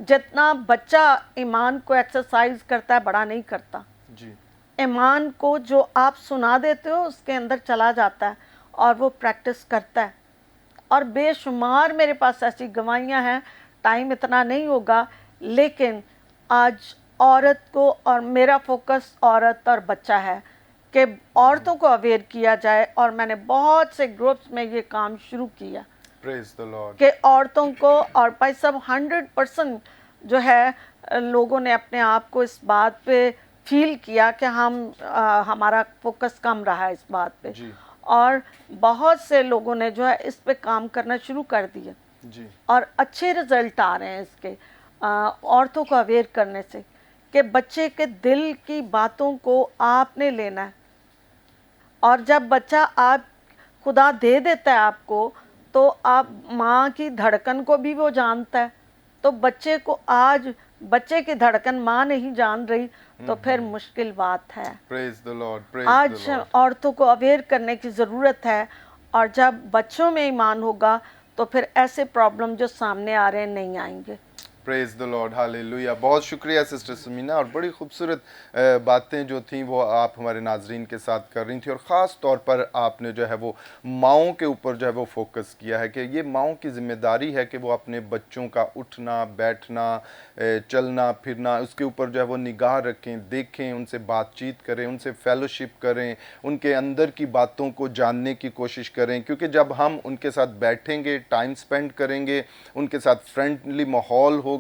Speaker 4: जितना बच्चा ईमान को एक्सरसाइज करता है, बड़ा नहीं करता।
Speaker 1: जी।
Speaker 4: ईमान को जो आप सुना देते हो उसके अंदर चला जाता है और वो प्रैक्टिस करता है। और बेशुमार मेरे पास ऐसी गवाहियाँ हैं, टाइम इतना नहीं होगा, लेकिन आज औरत को, और मेरा फोकस औरत और बच्चा है कि औरतों को अवेयर किया जाए। और मैंने बहुत से ग्रुप्स में ये काम शुरू किया
Speaker 1: प्रेज द लॉर्ड
Speaker 4: कि औरतों को, और भाई सब 100% जो है लोगों ने अपने आप को इस बात पे फील किया कि हमारा फोकस कम रहा है इस बात पे।
Speaker 1: जी।
Speaker 4: और बहुत से लोगों ने जो है इस पे काम करना शुरू कर दिया,
Speaker 1: जी।
Speaker 4: और अच्छे रिजल्ट आ रहे हैं इसके, औरतों को अवेयर करने से कि बच्चे के दिल की बातों को आपने लेना है। और जब बच्चा आप खुदा दे देता है आपको, तो आप माँ की धड़कन को भी वो जानता है। तो बच्चे को आज बच्चे की धड़कन माँ नहीं जान रही तो फिर मुश्किल बात है।
Speaker 1: Praise the Lord, praise the
Speaker 4: आज
Speaker 1: लॉर्ड।
Speaker 4: औरतों को अवेयर करने की ज़रूरत है, और जब बच्चों में ईमान होगा तो फिर ऐसे प्रॉब्लम जो सामने आ रहे हैं नहीं आएंगे।
Speaker 1: Praise the Lord, hallelujah. बहुत शुक्रिया सिस्टर सुमीना, और बड़ी खूबसूरत बातें जो थी वो आप हमारे नाजरीन के साथ कर रही थी, और ख़ास तौर पर आपने जो है वो माँओं के ऊपर जो है वो फोकस किया है कि ये माँओं की ज़िम्मेदारी है कि वो अपने बच्चों का उठना बैठना, चलना फिरना, उसके ऊपर जो है वो निगाह रखें, देखें, उनसे बातचीत करें, उनसे फेलोशिप करें, उनके अंदर की बातों को जानने की कोशिश करें, क्योंकि जब हम उनके साथ बैठेंगे, टाइम स्पेंड करेंगे, उनके साथ फ्रेंडली माहौल होगा,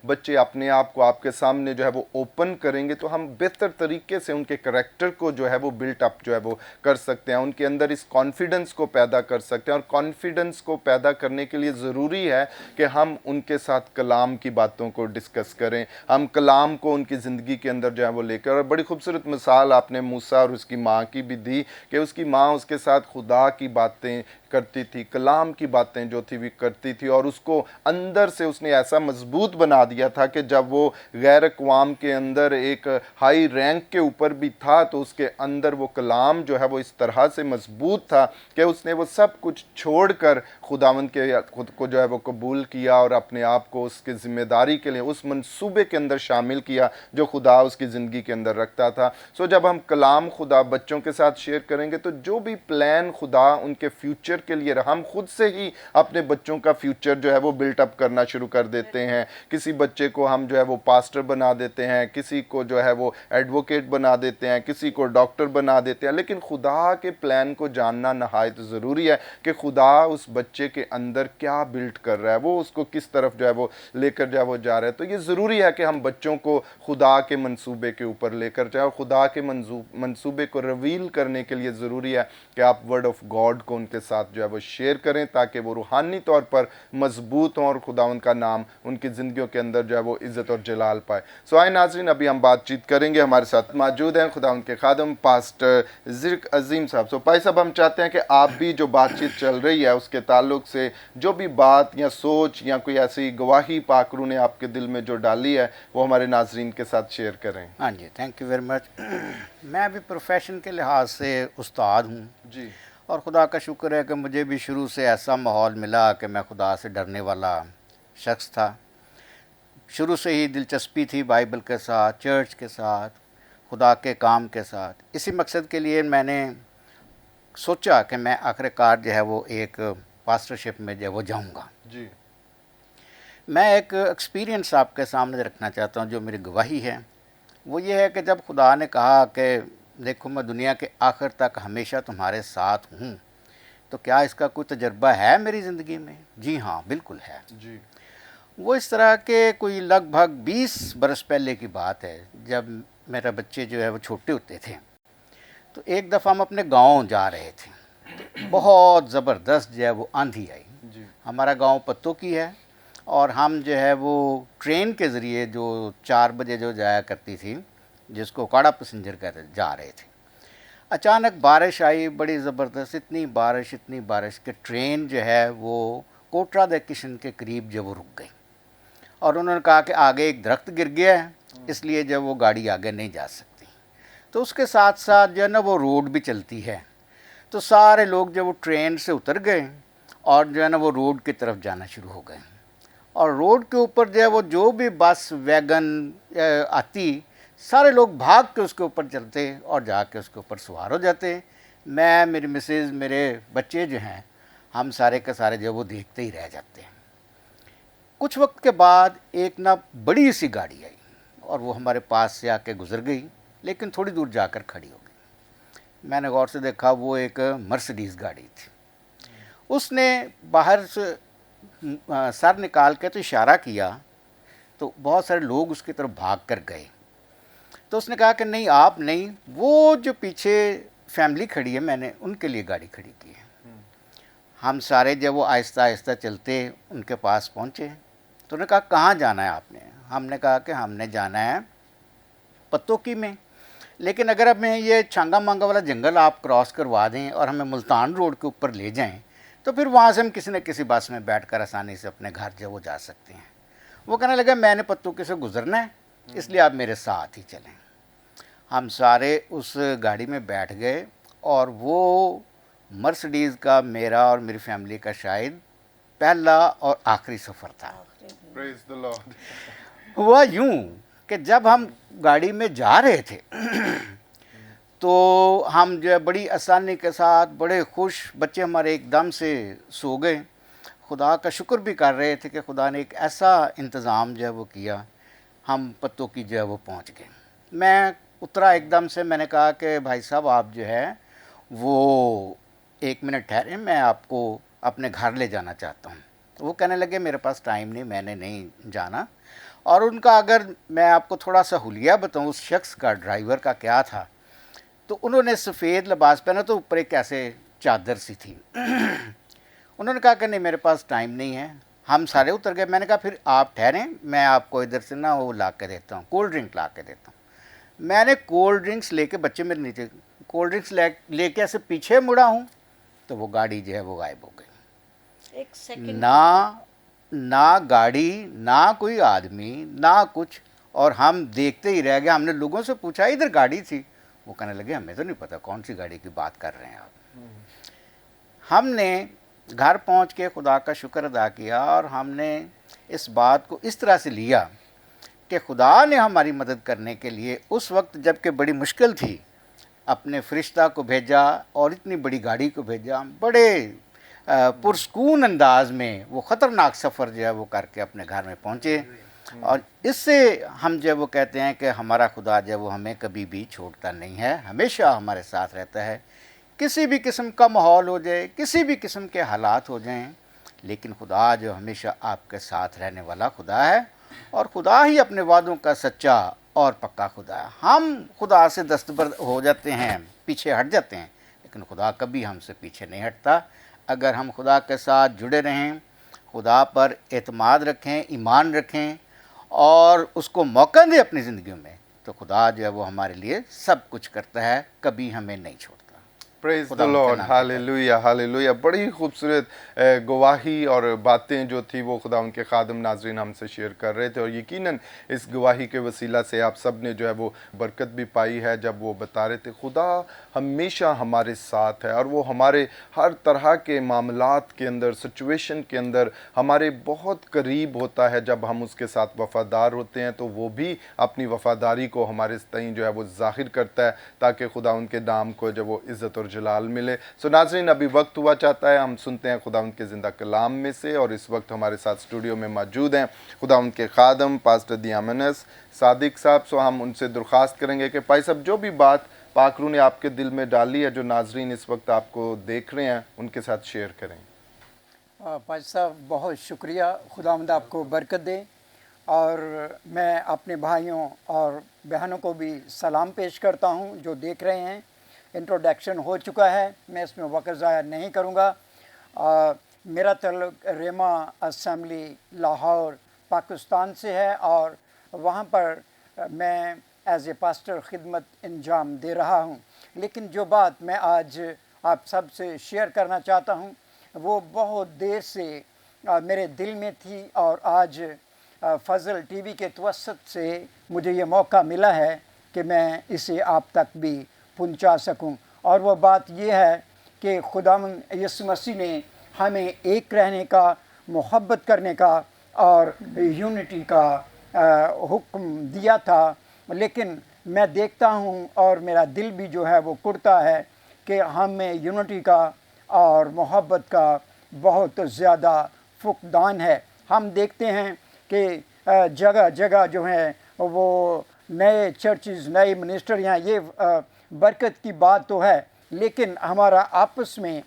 Speaker 1: बच्चे अपने आप को आपके सामने जो है वो ओपन करेंगे, तो हम बेहतर तरीके से उनके करैक्टर को जो है वो बिल्ट अप जो है वो कर सकते हैं, उनके अंदर इस कॉन्फिडेंस को पैदा कर सकते हैं। और कॉन्फिडेंस को पैदा करने के लिए ज़रूरी है कि हम उनके साथ कलाम की बातों को डिस्कस करें, हम कलाम को उनकी ज़िंदगी के अंदर जो है वो लेकर। और बड़ी खूबसूरत मिसाल आपने मूसा और उसकी माँ की भी दी कि उसकी माँ उसके साथ खुदा की बातें करती थी, कलाम की बातें जो थी वो करती थी, और उसको अंदर से उसने ऐसा मजबूत बना दिया था कि जब वो गैर अक़वाम के अंदर एक हाई रैंक के ऊपर भी था तो उसके अंदर वो कलाम जो है वो इस तरह से मजबूत था कि उसने वो सब कुछ छोड़कर खुदावंद के खुद को जो है वो कबूल किया और अपने आप को उसकी ज़िम्मेदारी के लिए उस मंसूबे के अंदर शामिल किया जो खुदा उसकी ज़िंदगी के अंदर रखता था। सो जब हम कलाम खुदा बच्चों के साथ शेयर करेंगे तो जो भी प्लान खुदा उनके फ्यूचर के लिए हम खुद से ही अपने बच्चों का फ्यूचर जो है वो बिल्ट अप करना शुरू कर देते हैं। किसी बच्चे को हम जो है वो पास्टर बना देते हैं, किसी को जो है वो एडवोकेट बना देते हैं, किसी को डॉक्टर बना देते हैं, लेकिन खुदा के प्लान को जानना नहायत ज़रूरी है कि खुदा उस बच्चे के अंदर क्या बिल्ट कर रहा है, वो उसको किस तरफ जो है वो लेकर जो है वो जा रहा है। तो ये ज़रूरी है कि हम बच्चों को खुदा के मंसूबे के ऊपर लेकर जाए, और खुदा के मंसूबे को रिवील करने के लिए ज़रूरी है कि आप वर्ड ऑफ गॉड को उनके साथ जो है वो शेयर करें ताकि वो रूहानी तौर पर मजबूत हों और खुदावंद का नाम उनकी ज़िंदगियों के अंदर जो है वो इज़्ज़त और जलाल पाए। सो आए नाज़रीन, अभी हम बातचीत करेंगे। हमारे साथ मौजूद हैं खुदावंद के खादम पास्टर ज़िर्क अजीम साहब। सो भाई साहब, हम चाहते हैं कि आप भी जो बातचीत चल रही है उसके ताल्लुक से जो भी बात या सोच या कोई ऐसी गवाही पाकरू ने आपके दिल में जो डाली है वो हमारे नाज़रीन के साथ शेयर करें।
Speaker 2: हाँ जी, थैंक यू वेरी मच। मैं अभी प्रोफेशन के लिहाज से उस्ताद हूँ
Speaker 1: जी,
Speaker 2: और खुदा का शुक्र है कि मुझे भी शुरू से ऐसा माहौल मिला कि मैं खुदा से डरने वाला शख्स था। शुरू से ही दिलचस्पी थी बाइबल के साथ, चर्च के साथ, खुदा के काम के साथ। इसी मकसद के लिए मैंने सोचा कि मैं आखिरकार जो है वो एक पास्टरशिप में जो है वो जाऊँगा।
Speaker 1: जी,
Speaker 2: मैं एक एक्सपीरियंस आपके सामने रखना चाहता हूँ जो मेरी गवाही है। वो ये है कि जब खुदा ने कहा कि देखो मैं दुनिया के आखिर तक हमेशा तुम्हारे साथ हूँ, तो क्या इसका कोई तजर्बा है मेरी ज़िंदगी में? जी हाँ, बिल्कुल है।
Speaker 1: जी,
Speaker 2: वो इस तरह के कोई लगभग 20 बरस पहले की बात है, जब मेरे बच्चे जो है वो छोटे होते थे। तो एक दफ़ा हम अपने गांव जा रहे थे, तो बहुत ज़बरदस्त जो है वो आंधी आई।
Speaker 1: जी,
Speaker 2: हमारा गांव पत्तों की है और हम जो है वो ट्रेन के ज़रिए जो 4 बजे जो जाया करती थी, जिसको काड़ा पैसेंजर कहते, जा रहे थे। अचानक बारिश आई, बड़ी ज़बरदस्त, इतनी बारिश कि ट्रेन जो है वो कोटरा द किशन के करीब जब वो रुक गई, और उन्होंने कहा कि आगे एक दरख्त गिर गया है, इसलिए जब वो गाड़ी आगे नहीं जा सकती। तो उसके साथ साथ जो है ना वो रोड भी चलती है, तो सारे लोग जब वो ट्रेन से उतर गए और जो है ना वो रोड की तरफ जाना शुरू हो गए, और रोड के ऊपर जो है वो जो भी बस वैगन आती, सारे लोग भाग के उसके ऊपर चलते और जाके उसके ऊपर सवार हो जाते। मैं, मेरी मिसेज़, मेरे बच्चे जो हैं, हम सारे के सारे जो वो देखते ही रह जाते हैं। कुछ वक्त के बाद एक ना बड़ी सी गाड़ी आई और वो हमारे पास से आके गुजर गई, लेकिन थोड़ी दूर जाकर खड़ी हो गई। मैंने गौर से देखा वो एक मर्सिडीज़ गाड़ी थी। उसने बाहर से सर निकाल के तो इशारा किया, तो बहुत सारे लोग उसकी तरफ भाग कर गए। तो उसने कहा कि नहीं, आप नहीं, वो जो पीछे फैमिली खड़ी है मैंने उनके लिए गाड़ी खड़ी की है। हम सारे जब वो आहिस्ता आहिस्ता चलते उनके पास पहुँचे, तो उन्होंने कहा कहाँ जाना है आपने? हमने कहा कि हमने जाना है पत्तों की में। لیکن اگر ہمیں یہ چھانگا مانگا والا جنگل آپ کراس کروا دیں اور ہمیں ملتان روڈ کے اوپر لے جائیں تو پھر وہاں سے ہم کسی نہ کسی بس میں بیٹھ کر آسانی سے اپنے گھر جو وہ جا سکتے ہیں. وہ کہنے لگا میں نے پتوکی سے گزرنا ہے اس لیے آپ میرے ساتھ ہی چلیں. ہم سارے اس گاڑی میں بیٹھ گئے اور وہ مرسڈیز کا میرا اور میری فیملی کا شاید پہلا اور آخری سفر تھا.
Speaker 1: Praise the Lord.
Speaker 2: ہوا یوں کہ جب ہم گاڑی میں جا رہے تھے تو ہم جو ہے بڑی آسانی کے ساتھ بڑے خوش، بچے ہمارے ایک دم سے سو گئے. خدا کا شکر بھی کر رہے تھے کہ خدا نے ایک ایسا انتظام جو ہے وہ کیا، ہم پتوکی جو ہے وہ پہنچ گئے. میں اترا ایک دم سے، میں نے کہا کہ بھائی صاحب آپ جو ہے وہ 1 منٹ ٹھہریں، میں آپ کو اپنے گھر لے جانا چاہتا ہوں. وہ کہنے لگے میرے پاس ٹائم نہیں، میں نے نہیں جانا. اور ان کا اگر میں آپ کو تھوڑا سا حلیہ بتاؤں اس شخص کا، ڈرائیور کا کیا تھا، تو انہوں نے سفید لباس پہنا تو اوپر ایک ایسے چادر سی تھی. انہوں نے کہا کہ نہیں میرے پاس ٹائم نہیں ہے. ہم سارے اتر گئے. میں نے کہا پھر آپ ٹھہریں، میں آپ کو ادھر سے نا وہ لا کے دیتا ہوں، کولڈ ڈرنک لا کے دیتا ہوں. میں نے کولڈ ڈرنکس لے کے، بچے میرے نیچے، کولڈ ڈرنکس لے کے ایسے پیچھے مڑا ہوں تو وہ گاڑی جو ہے وہ غائب ہو گئی.
Speaker 4: ایک سیکنڈ
Speaker 2: نہ گاڑی، نہ کوئی آدمی، نہ کچھ. اور ہم دیکھتے ہی رہ گئے. ہم نے لوگوں سے پوچھا ادھر گاڑی تھی، وہ کہنے لگے ہمیں تو نہیں پتہ کون سی گاڑی کی بات کر رہے ہیں آپ. ہم نے گھر پہنچ کے خدا کا شکر ادا کیا اور ہم نے اس بات کو اس طرح سے لیا کہ خدا نے ہماری مدد کرنے کے لیے اس وقت جب کہ بڑی مشکل تھی اپنے فرشتہ کو بھیجا اور اتنی بڑی گاڑی کو بھیجا. ہم بڑے پرسکون انداز میں وہ خطرناک سفر جو ہے وہ کر کے اپنے گھر میں پہنچے. اور اس سے ہم جو وہ کہتے ہیں کہ ہمارا خدا جو وہ ہمیں کبھی بھی چھوڑتا نہیں ہے، ہمیشہ ہمارے ساتھ رہتا ہے. کسی بھی قسم کا ماحول ہو جائے، کسی بھی قسم کے حالات ہو جائیں، لیکن خدا جو ہمیشہ آپ کے ساتھ رہنے والا خدا ہے. اور خدا ہی اپنے وعدوں کا سچا اور پکا خدا ہے. ہم خدا سے دستبرد ہو جاتے ہیں، پیچھے ہٹ جاتے ہیں، لیکن خدا کبھی ہم سے پیچھے نہیں ہٹتا. اگر ہم خدا کے ساتھ جڑے رہیں، خدا پر اعتماد رکھیں، ایمان رکھیں اور اس کو موقع دیں اپنی زندگیوں میں، تو خدا جو ہے وہ ہمارے لیے سب کچھ کرتا ہے، کبھی ہمیں نہیں چھوڑتا.
Speaker 1: پریز
Speaker 2: خدا
Speaker 1: دی
Speaker 2: ان کے
Speaker 1: لارڈ،
Speaker 2: نام پہ
Speaker 1: ہاللیلویہ ہاللیلویہ. بڑی خوبصورت گواہی اور باتیں جو تھی وہ خدا ان کے خادم ناظرین ہم سے شیئر کر رہے تھے. اور یقیناً اس گواہی کے وسیلہ سے آپ سب نے جو ہے وہ برکت بھی پائی ہے. جب وہ بتا رہے تھے خدا ہمیشہ ہمارے ساتھ ہے اور وہ ہمارے ہر طرح کے معاملات کے اندر، سچویشن کے اندر ہمارے بہت قریب ہوتا ہے. جب ہم اس کے ساتھ وفادار ہوتے ہیں تو وہ بھی اپنی وفاداری کو ہمارے تئیں جو ہے وہ ظاہر کرتا ہے تاکہ خدا ان کے نام کو جو وہ عزت اور جلال ملے. سو ناظرین ابھی وقت ہوا چاہتا ہے ہم سنتے ہیں خدا ان کے زندہ کلام میں سے. اور اس وقت ہمارے ساتھ اسٹوڈیو میں موجود ہیں خدا ان کے خادم پاسٹر دیامنس صادق صاحب. سو ہم ان سے درخواست کریں گے کہ بھائی صاحب جو بھی بات پاک روح نے آپ کے دل میں ڈالی ہے، جو ناظرین اس وقت آپ کو دیکھ رہے ہیں، ان کے ساتھ شیئر کریں.
Speaker 5: پاج صاحب بہت شکریہ، خداوند آپ کو برکت دے. اور میں اپنے بھائیوں اور بہنوں کو بھی سلام پیش کرتا ہوں جو دیکھ رہے ہیں. انٹروڈکشن ہو چکا ہے، میں اس میں وقت ضائع نہیں کروں گا. میرا تعلق ریما اسمبلی لاہور پاکستان سے ہے اور وہاں پر میں ایز اے پاسٹر خدمت انجام دے رہا ہوں. لیکن جو بات میں آج آپ سب سے شیئر کرنا چاہتا ہوں وہ بہت دیر سے میرے دل میں تھی اور آج فضل ٹی وی کے توسط سے مجھے یہ موقع ملا ہے کہ میں اسے آپ تک بھی پہنچا سکوں. اور وہ بات یہ ہے کہ خداوند یسوع مسیح نے ہمیں ایک رہنے کا، محبت کرنے کا اور یونٹی کا حکم دیا تھا. لیکن میں دیکھتا ہوں اور میرا دل بھی جو ہے وہ کڑتا ہے کہ ہمیں یونٹی کا اور محبت کا بہت زیادہ فقدان ہے. ہم دیکھتے ہیں کہ جگہ جگہ جو ہیں وہ نئے چرچز، نئے منسٹریاں، یہ برکت کی بات تو ہے لیکن ہمارا آپس میں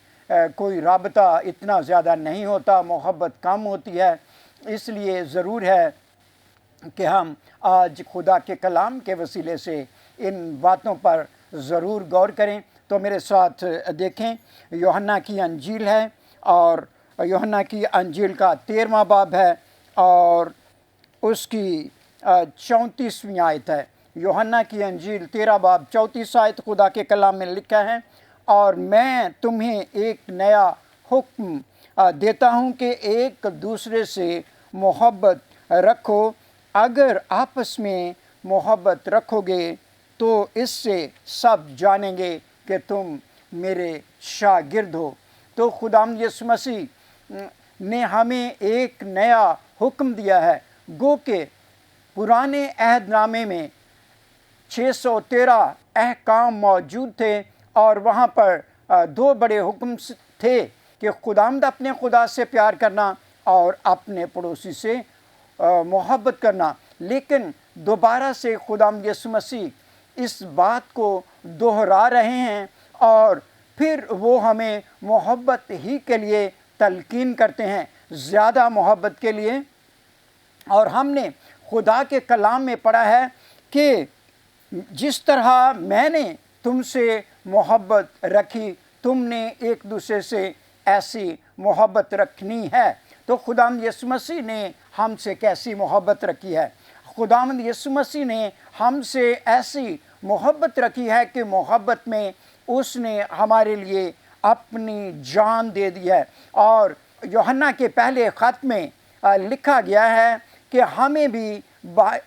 Speaker 5: کوئی رابطہ اتنا زیادہ نہیں ہوتا، محبت کم ہوتی ہے. اس لیے ضرور ہے کہ ہم آج خدا کے کلام کے وسیلے سے ان باتوں پر ضرور غور کریں. تو میرے ساتھ دیکھیں، یوحنا کی انجیل ہے اور یوحنا کی انجیل کا 13واں باب ہے اور اس کی 34ویں آیت ہے. यूहन्ना की अंजील 13 बाब 34 आयत खुदा के कलाम में लिखा है, और मैं तुम्हें एक नया हुक्म देता हूँ कि एक दूसरे से मोहब्बत रखो। अगर आपस में मोहब्बत रखोगे तो इससे सब जानेंगे कि तुम मेरे शागिर्द हो। तो खुदावंद यीशु मसीह ने हमें एक नया हुक्म दिया है। गो के पुराने अहदनामे में 613 अहकाम मौजूद थे, और वहाँ पर दो बड़े हुक्म थे कि खुदावंद अपने खुदा से प्यार करना और अपने पड़ोसी से मोहब्बत करना। लेकिन दोबारा से खुदावंद यीशु मसीह इस बात को दोहरा रहे हैं, और फिर वो हमें मोहब्बत ही के लिए तलकीन करते हैं, ज़्यादा मोहब्बत के लिए। और हमने खुदा के कलाम में पढ़ा है कि जिस तरह मैंने तुमसे मोहब्बत रखी, तुमने एक दूसरे से ऐसी मोहब्बत रखनी है। तो खुदावंद यीशु मसीह ने हमसे कैसी मोहब्बत रखी है? खुदावंद यीशु मसीह ने हमसे ऐसी मोहब्बत रखी है कि मोहब्बत में उसने हमारे लिए अपनी जान दे दी है। और यूहन्ना के पहले ख़त में लिखा गया है कि हमें भी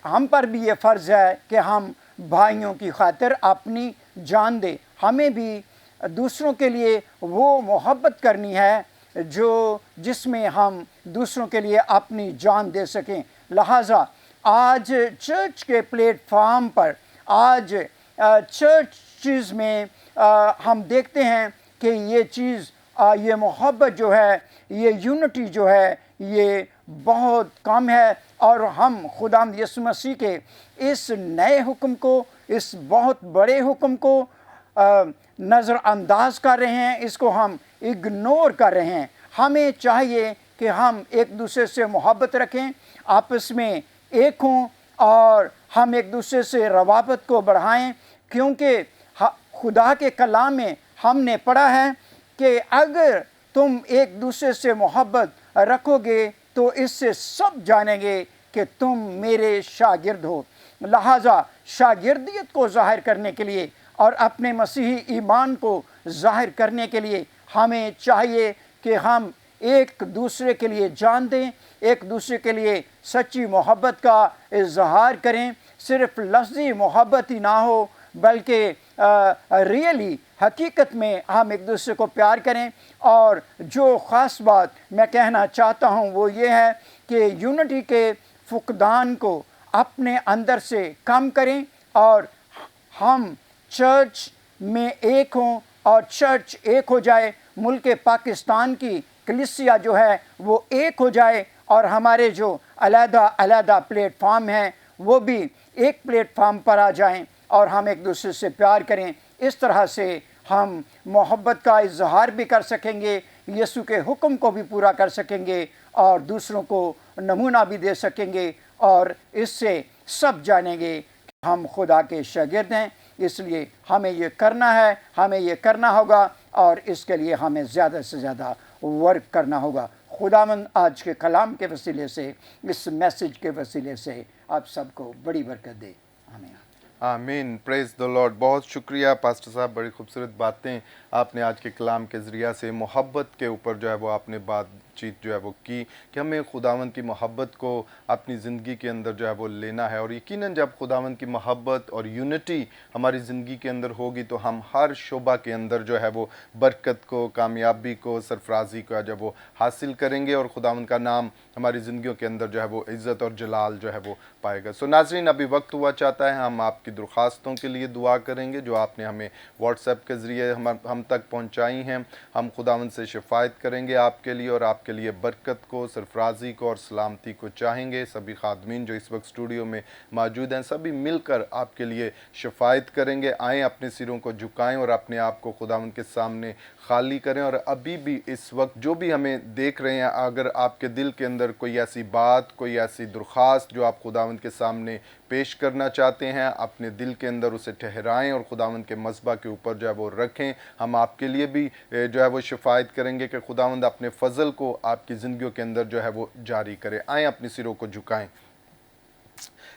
Speaker 5: हम पर भी ये फ़र्ज़ है कि हम भाइयों की खातिर अपनी जान दें। हमें भी दूसरों के लिए वो मोहब्बत करनी है जिसमें हम दूसरों के लिए अपनी जान दे सकें। लिहाजा आज चर्च के प्लेटफार्म पर, आज चर्चेज़ में हम देखते हैं कि ये चीज़, ये मोहब्बत जो है, ये यूनिटी जो है, ये बहुत कम है। और हम खुदावंद यीशु मसीह के इस नए हुक्म को, इस बहुत बड़े हुक्म को नज़रअंदाज कर रहे हैं, इसको हम इग्नोर कर रहे हैं। हमें चाहिए कि हम एक दूसरे से मोहब्बत रखें, आपस में एक हों, और हम एक दूसरे से रवाबत को बढ़ाएं, क्योंकि खुदा के कलाम में हमने पढ़ा है कि अगर तुम एक दूसरे से मोहब्बत रखोगे तो इससे सब जानेंगे कि तुम मेरे शागिर्द हो। लिहाजा शागिर्दियत को ज़ाहिर करने के लिए और अपने मसीही ईमान को ज़ाहिर करने के लिए हमें चाहिए कि हम एक दूसरे के लिए जान दें, एक दूसरे के लिए सच्ची मोहब्बत का इजहार करें। सिर्फ लफ्ज़ी मोहब्बत ही ना हो, बल्कि रियली हकीकत में हम एक दूसरे को प्यार करें। और जो ख़ास बात मैं कहना चाहता हूँ वो ये है कि यूनिटी के फुकदान को अपने अंदर से कम करें, और हम चर्च में एक हों और चर्च एक हो जाए। मुल्क पाकिस्तान की कलीसिया जो है वो एक हो जाए, और हमारे जो अलग-अलग प्लेटफार्म हैं वो भी एक प्लेटफार्म पर आ जाएं, और हम एक दूसरे से प्यार करें। इस तरह से हम मोहब्बत का इजहार भी कर सकेंगे, यीशु के हुक्म को भी पूरा कर सकेंगे, और दूसरों को नमूना भी दे सकेंगे, और इससे सब जानेंगे कि हम खुदा के शागिर्द हैं। इसलिए हमें ये करना है, हमें ये करना होगा, और इसके लिए हमें ज़्यादा से ज़्यादा वर्क करना होगा। खुदावंद आज के कलाम के वसीले से, इस मैसेज के वसीले से आप सबको बड़ी बरकत दे। आमीन।
Speaker 1: आमीन। Praise the Lord. बहुत शुक्रिया पास्टर साहब, बड़ी खूबसूरत बातें आपने आज के कलाम के ज़रिया से मोहब्बत के ऊपर जो है वो आपने बातचीत जो है वो की कि हमें खुदावंद की मोहब्बत को अपनी ज़िंदगी के अंदर जो है वो लेना है। और यकीनन जब खुदावंद की मोहब्बत और यूनिटी हमारी ज़िंदगी के अंदर होगी तो हम हर शोबा के अंदर जो है वो बरकत को, कामयाबी को, सरफराजी को जब वो हासिल करेंगे, और खुदावंद का नाम हमारी ज़िंदगियों के अंदर जो है वो इज़्ज़त और जलाल जो है वो पाएगा। सो नाज़रीन, अभी वक्त हुआ चाहता है हम आपकी दरख्वास्तों के लिए दुआ करेंगे जो आपने हमें व्हाट्सएप के ज़रिए हम तक पहुंचाई हैं। हम खुदावंद से शिफ़ायत करेंगे आपके लिए, और आपके लिए बरकत को, सरफराजी को और सलामती को चाहेंगे। सभी खादमीन जो इस वक्त स्टूडियो में मौजूद हैं, सभी मिलकर आपके लिए शिफ़ायत करेंगे। आएँ, अपने सिरों को झुकाएँ और अपने आप को खुदावंद के सामने खाली करें। और अभी भी इस वक्त जो भी हमें देख रहे हैं, अगर आपके दिल के अंदर कोई ऐसी बात, कोई ऐसी दरख्वास्त जो आप खुदावंद के सामने पेश करना चाहते हैं, अपने दिल के अंदर उसे ठहराएं और खुदावंद के मस्बा के ऊपर जो है वो रखें। हम आपके लिए भी जो है वो शिफ़ायत करेंगे कि खुदावंद अपने फ़ज़ल को आपकी ज़िंदगियों के अंदर जो है वो जारी करे। आएँ, अपने सिरों को झुकाएं।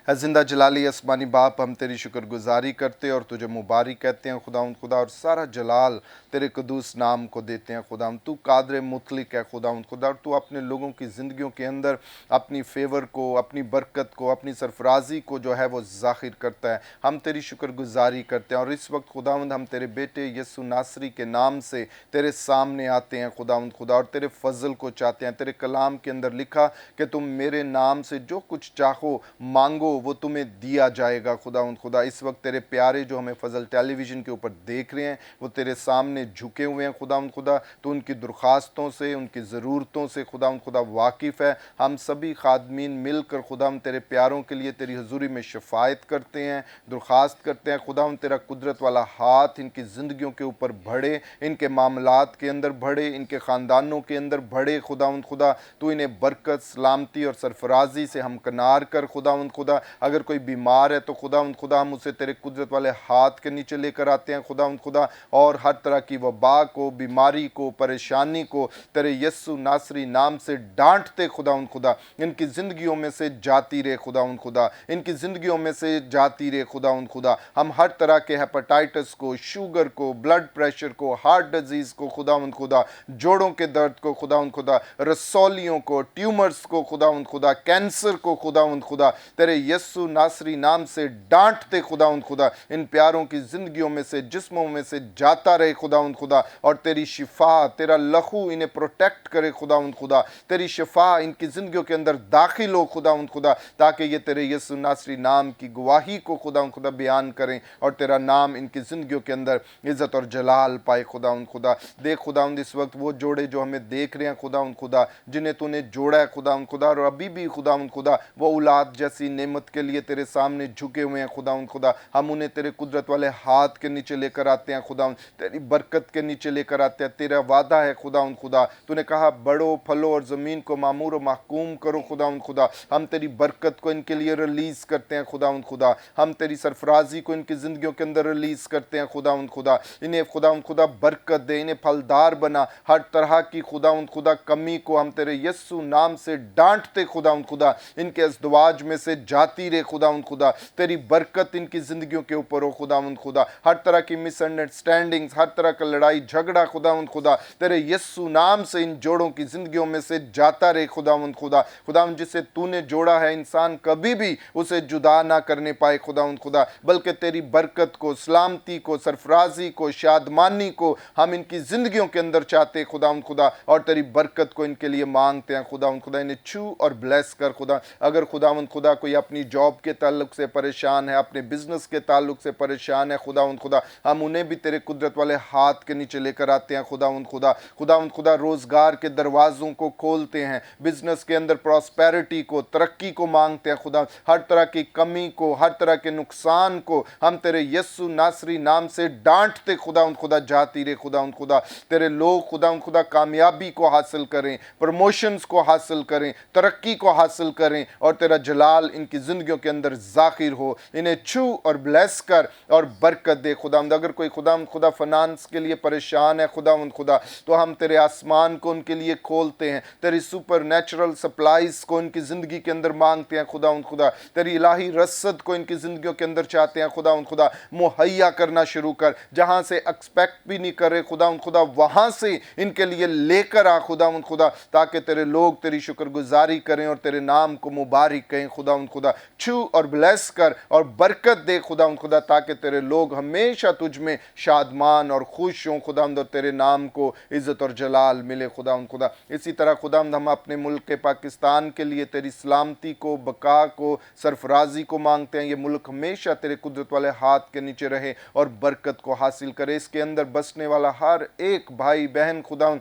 Speaker 1: है जिंदा जलाली आसमानी बाप, हम तेरी शुक्रगुजारी करते हैं और तुझे मुबारक कहते हैं खुदावंद खुदा, और सारा जलाल तेरे कदूस नाम को देते हैं खुदावंद। तू कादर मुतलिक है खुदावंद खुदा, और तू अपने लोगों की ज़िंदगियों के अंदर अपनी फेवर को, अपनी बरकत को, अपनी सरफराजी को जो है वो ज़ाहिर करता है। हम तेरी शुक्रगुजारी करते हैं और इस वक्त खुदावंद हम तेरे बेटे यीशु नासरी के नाम से तेरे सामने आते हैं खुदावंद खुदा, और तेरे फजल को चाहते हैं। तेरे कलाम के अंदर लिखा कि तुम मेरे नाम से जो कुछ चाहो मांगो वो तुम्हें दिया जाएगा खुदावंद खुदा। इस वक्त तेरे प्यारे जो हमें फजल टेलीविज़न के ऊपर देख रहे हैं वो तेरे सामने झुके हुए हैं खुदावंद खुदा। तो उनकी दरख्वास्तों से, उनकी ज़रूरतों से खुदावंद खुदा वाकिफ़ है। हम सभी खादमीन मिलकर खुदावंद तेरे प्यारों के लिए तेरी हुजूरी में शफायत करते हैं, दरख्वास्त करते हैं खुदावंद तेरा कुदरत वाला हाथ इनकी ज़िंदगियों के ऊपर बढ़े, इनके मामलात के अंदर बढ़े, इनके ख़ानदानों के अंदर बढ़े खुदावंद खुदा। तो इन्हें बरकत, सलामती और सरफराजी से हमकनार कर खुदावंद खुदा। अगर कोई बीमार है तो खुदावंद खुदा हम उसे तेरे कुदरत वाले हाथ के नीचे लेकर आते हैं खुदावंद खुदा, और हर तरह की वबा को, बीमारी को, परेशानी को तेरे यस्सु नासरी नाम से डांटते खुदावंद खुदा। इनकी ज़िंदगियों में से जाती रहे खुदावंद खुदा, इनकी ज़िंदगियों में से जाती रहे खुदावंद खुदा। हम हर तरह के हेपेटाइटिस को, शुगर को, ब्लड प्रेशर को, हार्ट डिजीज़ को खुदावंद खुदा, जोड़ों के दर्द को खुदावंद खुदा, रसौलियों को, ट्यूमर्स को खुदावंद खुदा, कैंसर को खुदावंद खुदा तेरे यस्सु नासरी नाम से डांटते खुदावंद खुदा। इन प्यारों की ज़िंदगियों में से, जिस्मों में से जाता रहे खुदावंद खुदा, और तेरी शिफा, तेरा लहू इन्हें प्रोटेक्ट करे खुदावंद खुदा। तेरी शिफा इनकी ज़िंदगियों के अंदर दाखिल हो खुदावंद खुदा, ताकि ये तेरे यस्सु नासरी नाम की गवाही को खुदावंद खुदा बयान करें और तेरा नाम इनकी ज़िंदगियों के अंदर इज़्ज़त और जलाल पाए खुदावंद खुदा। देख खुदावंद इस वक्त वो जोड़े जो हमें देख रहे हैं खुदावंद खुदा, जिन्हें तूने जोड़ा है खुदावंद खुदा, और अभी भी खुदावंद खुदा वो औलाद जैसी नेमत के लिए तेरे सामने झुके हुए हैं खुदावंद खुदा। हम उन्हें तेरे कुदरत वाले हाथ के नीचे लेकर आते हैं खुदावंद, तेरी बरकत के नीचे लेकर आते हैं। तेरा वादा है खुदावंद खुदा, तूने कहा बढ़ो, फलो और ज़मीन को मामूर और महकूम करो खुदावंद खुदा। हम तेरी बरकत को इनके लिए रिलीज़ करते हैं खुदावंद खुदा, हम तेरी सरफराजी को इनकी ज़िंदगियों के अंदर रिलीज़ करते हैं खुदावंद खुदा। इन्हें खुदावंद खुदा बरकत दे, इन्हें फलदार बना, हर तरह की खुदावंद खुदा कमी को हम तेरे यस्सु नाम से डांटते खुदावंद खुदा। इनके अज़दवाज में से जाती रहे खुदावंद खुदा, तेरी बरकत इनकी ज़िंदगियों के ऊपर हो खुदावंद खुदा। हर तरह की मिसअंडरस्टैंडिंग्स, हर तरह का लड़ाई झगड़ा खुदावंद खुदा तेरे यस्सु नाम से इन जोड़ों की ज़िंदगियों में से जाता रहे खुदावंद खुदा। खुदावंद जिसे तूने जोड़ा है इंसान कभी भी उसे जुदा ना करने पाए खुदावंद खुदा, बल्कि तेरी बरकत को, सलामती को, सरफराजी को, शादमानी को हम इनकी ज़िंदगियों के अंदर चाहते खुदावंद खुदा, और तेरी बरकत को इनके लिए मांगते हैं खुदावंद खुदा। इन्हें छू और ब्लेस कर खुदा। अगर खुदावंद खुदा कोई अपनी जॉब के ताल्लुक से परेशान है, अपने बिजनेस के ताल्लुक से परेशान है खुदावंद खुदा, हम उन्हें भी तेरे कुदरत वाले हाथ के नीचे लेकर आते हैं खुदावंद खुदा। खुदावंद खुदा रोज़गार के दरवाज़ों को खोलते हैं, बिजनेस के अंदर प्रॉस्पेरिटी को, तरक्की को मांगते हैं खुदा। हर तरह की कमी को, हर तरह के नुकसान को हम तेरे यस्सु नासरी नाम से डांटते खुदावंद खुदा, जाती रहे खुदावंद खुदा। तेरे लोग खुदावंद खुदा कामयाबी को हासिल करें, प्रमोशंस को हासिल करें, तरक्की को हासिल करें, और तेरा जलाल इनकी ज़िंदगियों के अंदर ज़ाहिर हो। इन्हें छू और ब्लेस कर और बरकत दे खुदावंद। अगर कोई खुदावंद खुदा फाइनेंस के लिए परेशान है खुदावंद खुदा, तो हम तेरे आसमान को उनके लिए खोलते हैं, तेरी सुपर नेचुरल सप्लाईज को इनकी ज़िंदगी के अंदर मांगते हैं खुदावंद खुदा। तेरी इलाही रसद को इनकी ज़िंदगियों के अंदर चाहते हैं खुदावंद खुदा। मुहैया करना शुरू कर, जहाँ से एक्सपेक्ट भी नहीं कर रहे खुदावंद खुदा, वहाँ से इनके लिए लेकर आ खुदावंद खुदा, ताकि तेरे लोग तेरी शुक्रगुजारी करें और तेरे नाम को मुबारक कहें खुदावंद खुदा। छू और ब्लेस कर और बरकत दे खुदावंद खुदा, ताकि तेरे लोग हमेशा तुझ में शादमान और खुश हों खुदावंद, और तेरे नाम को इज़्ज़त और जलाल मिले खुदावंद खुदा। इसी तरह खुदावंद हम अपने मुल्क के पाकिस्तान के लिए तेरी सलामती को, बका को, सरफराजी को मांगते हैं। ये मुल्क हमेशा तेरे कुदरत वाले हाथ के नीचे रहे और बरकत को हासिल करे। इसके अंदर बसने वाला हर एक भाई बहन खुदावंद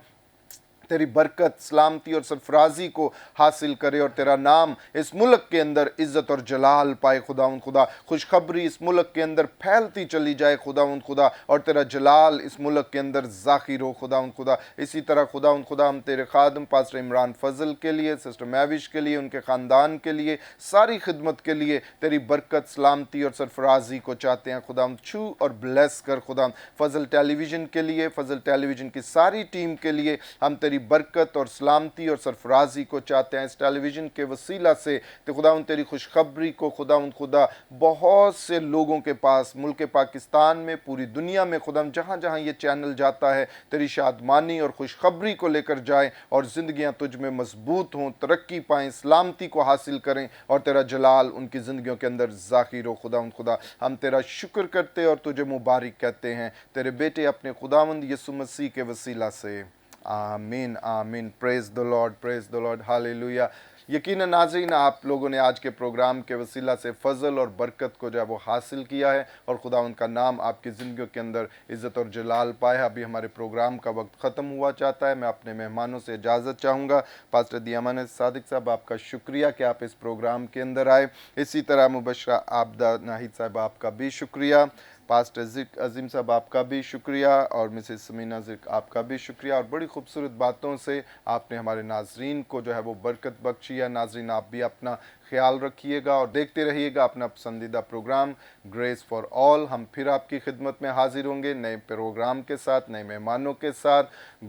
Speaker 1: तेरी बरकत, सलामती और सरफराजी को हासिल करे, और तेरा नाम इस मुल्क के अंदर इज़्ज़त और जलाल पाए खुदावंद खुदा। खुशखबरी इस मुल्क के अंदर फैलती चली जाए खुदावंद खुदा, और तेरा जलाल इस मुल्क के अंदर ज़ाहिर हो खुदावंद खुदा। इसी तरह खुदावंद खुदा हम तेरे खादम पास्टर इमरान फजल के लिए, सिस्टर मैविश के लिए, उनके ख़ानदान के लिए, सारी खिदमत के लिए तेरी बरकत, सलामती और सरफराजी को चाहते हैं खुदावंद। छू और ब्लेस कर खुदावंद। फजल टेलीविज़न के लिए, फजल टेलीविज़न की सारी टीम के लिए हम तेरी तेरी बरकत और सलामती और सरफराजी को चाहते हैं इस टेलीविज़न के वसीला से। तो खुदावंद तेरी खुशखबरी को खुदावंद खुदा बहुत से लोगों के पास मुल्क पाकिस्तान में, पूरी दुनिया में खुदावंद जहाँ जहाँ ये चैनल जाता है तेरी शादमानी और खुशखबरी को लेकर जाए और ज़िंदगियाँ तुझ में मजबूत हों, तरक्की पाएँ, सलामती को हासिल करें और तेरा जलाल उनकी ज़िंदगियों के अंदर ज़ाहिर हो। खुदावंद खुदा हम तेरा शुक्र करते और तुझे मुबारक कहते हैं तेरे बेटे अपने खुदावंद यीशु मसीह के वसीला से। आमीन आमीन। Praise the Lord, praise the Lord, hallelujah. यकीनन नाज़रीन आप लोगों ने आज के प्रोग्राम के वसीला से फ़ज़ल और बरकत को जो है वो हासिल किया है और खुदा उनका नाम आपकी ज़िंदगियों के अंदर इज़्ज़त और जलाल पाया। अभी हमारे प्रोग्राम का वक्त ख़त्म हुआ चाहता है। मैं अपने मेहमानों से इजाज़त चाहूँगा। पास्टर दियामान सादिक साहब आपका शुक्रिया कि आप इस प्रोग्राम के अंदर आए। इसी तरह मुबशरा आबदा नाहिद साहब आपका भी शुक्रिया। पास्टर ज़िक अज़ीम साहब आपका भी शुक्रिया और मिसेस समीना ज़िक आपका भी शुक्रिया और बड़ी खूबसूरत बातों से आपने हमारे नाजरीन को जो है वो बरकत बख्शी है। नाजरीन आप भी अपना ख्याल रखिएगा और देखते रहिएगा अपना पसंदीदा प्रोग्राम ग्रेस फॉर ऑल। हम फिर आपकी खिदमत में हाजिर होंगे नए प्रोग्राम के साथ, नए मेहमानों के साथ।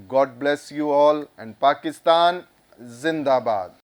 Speaker 1: God bless you all and Pakistan जिंदाबाद।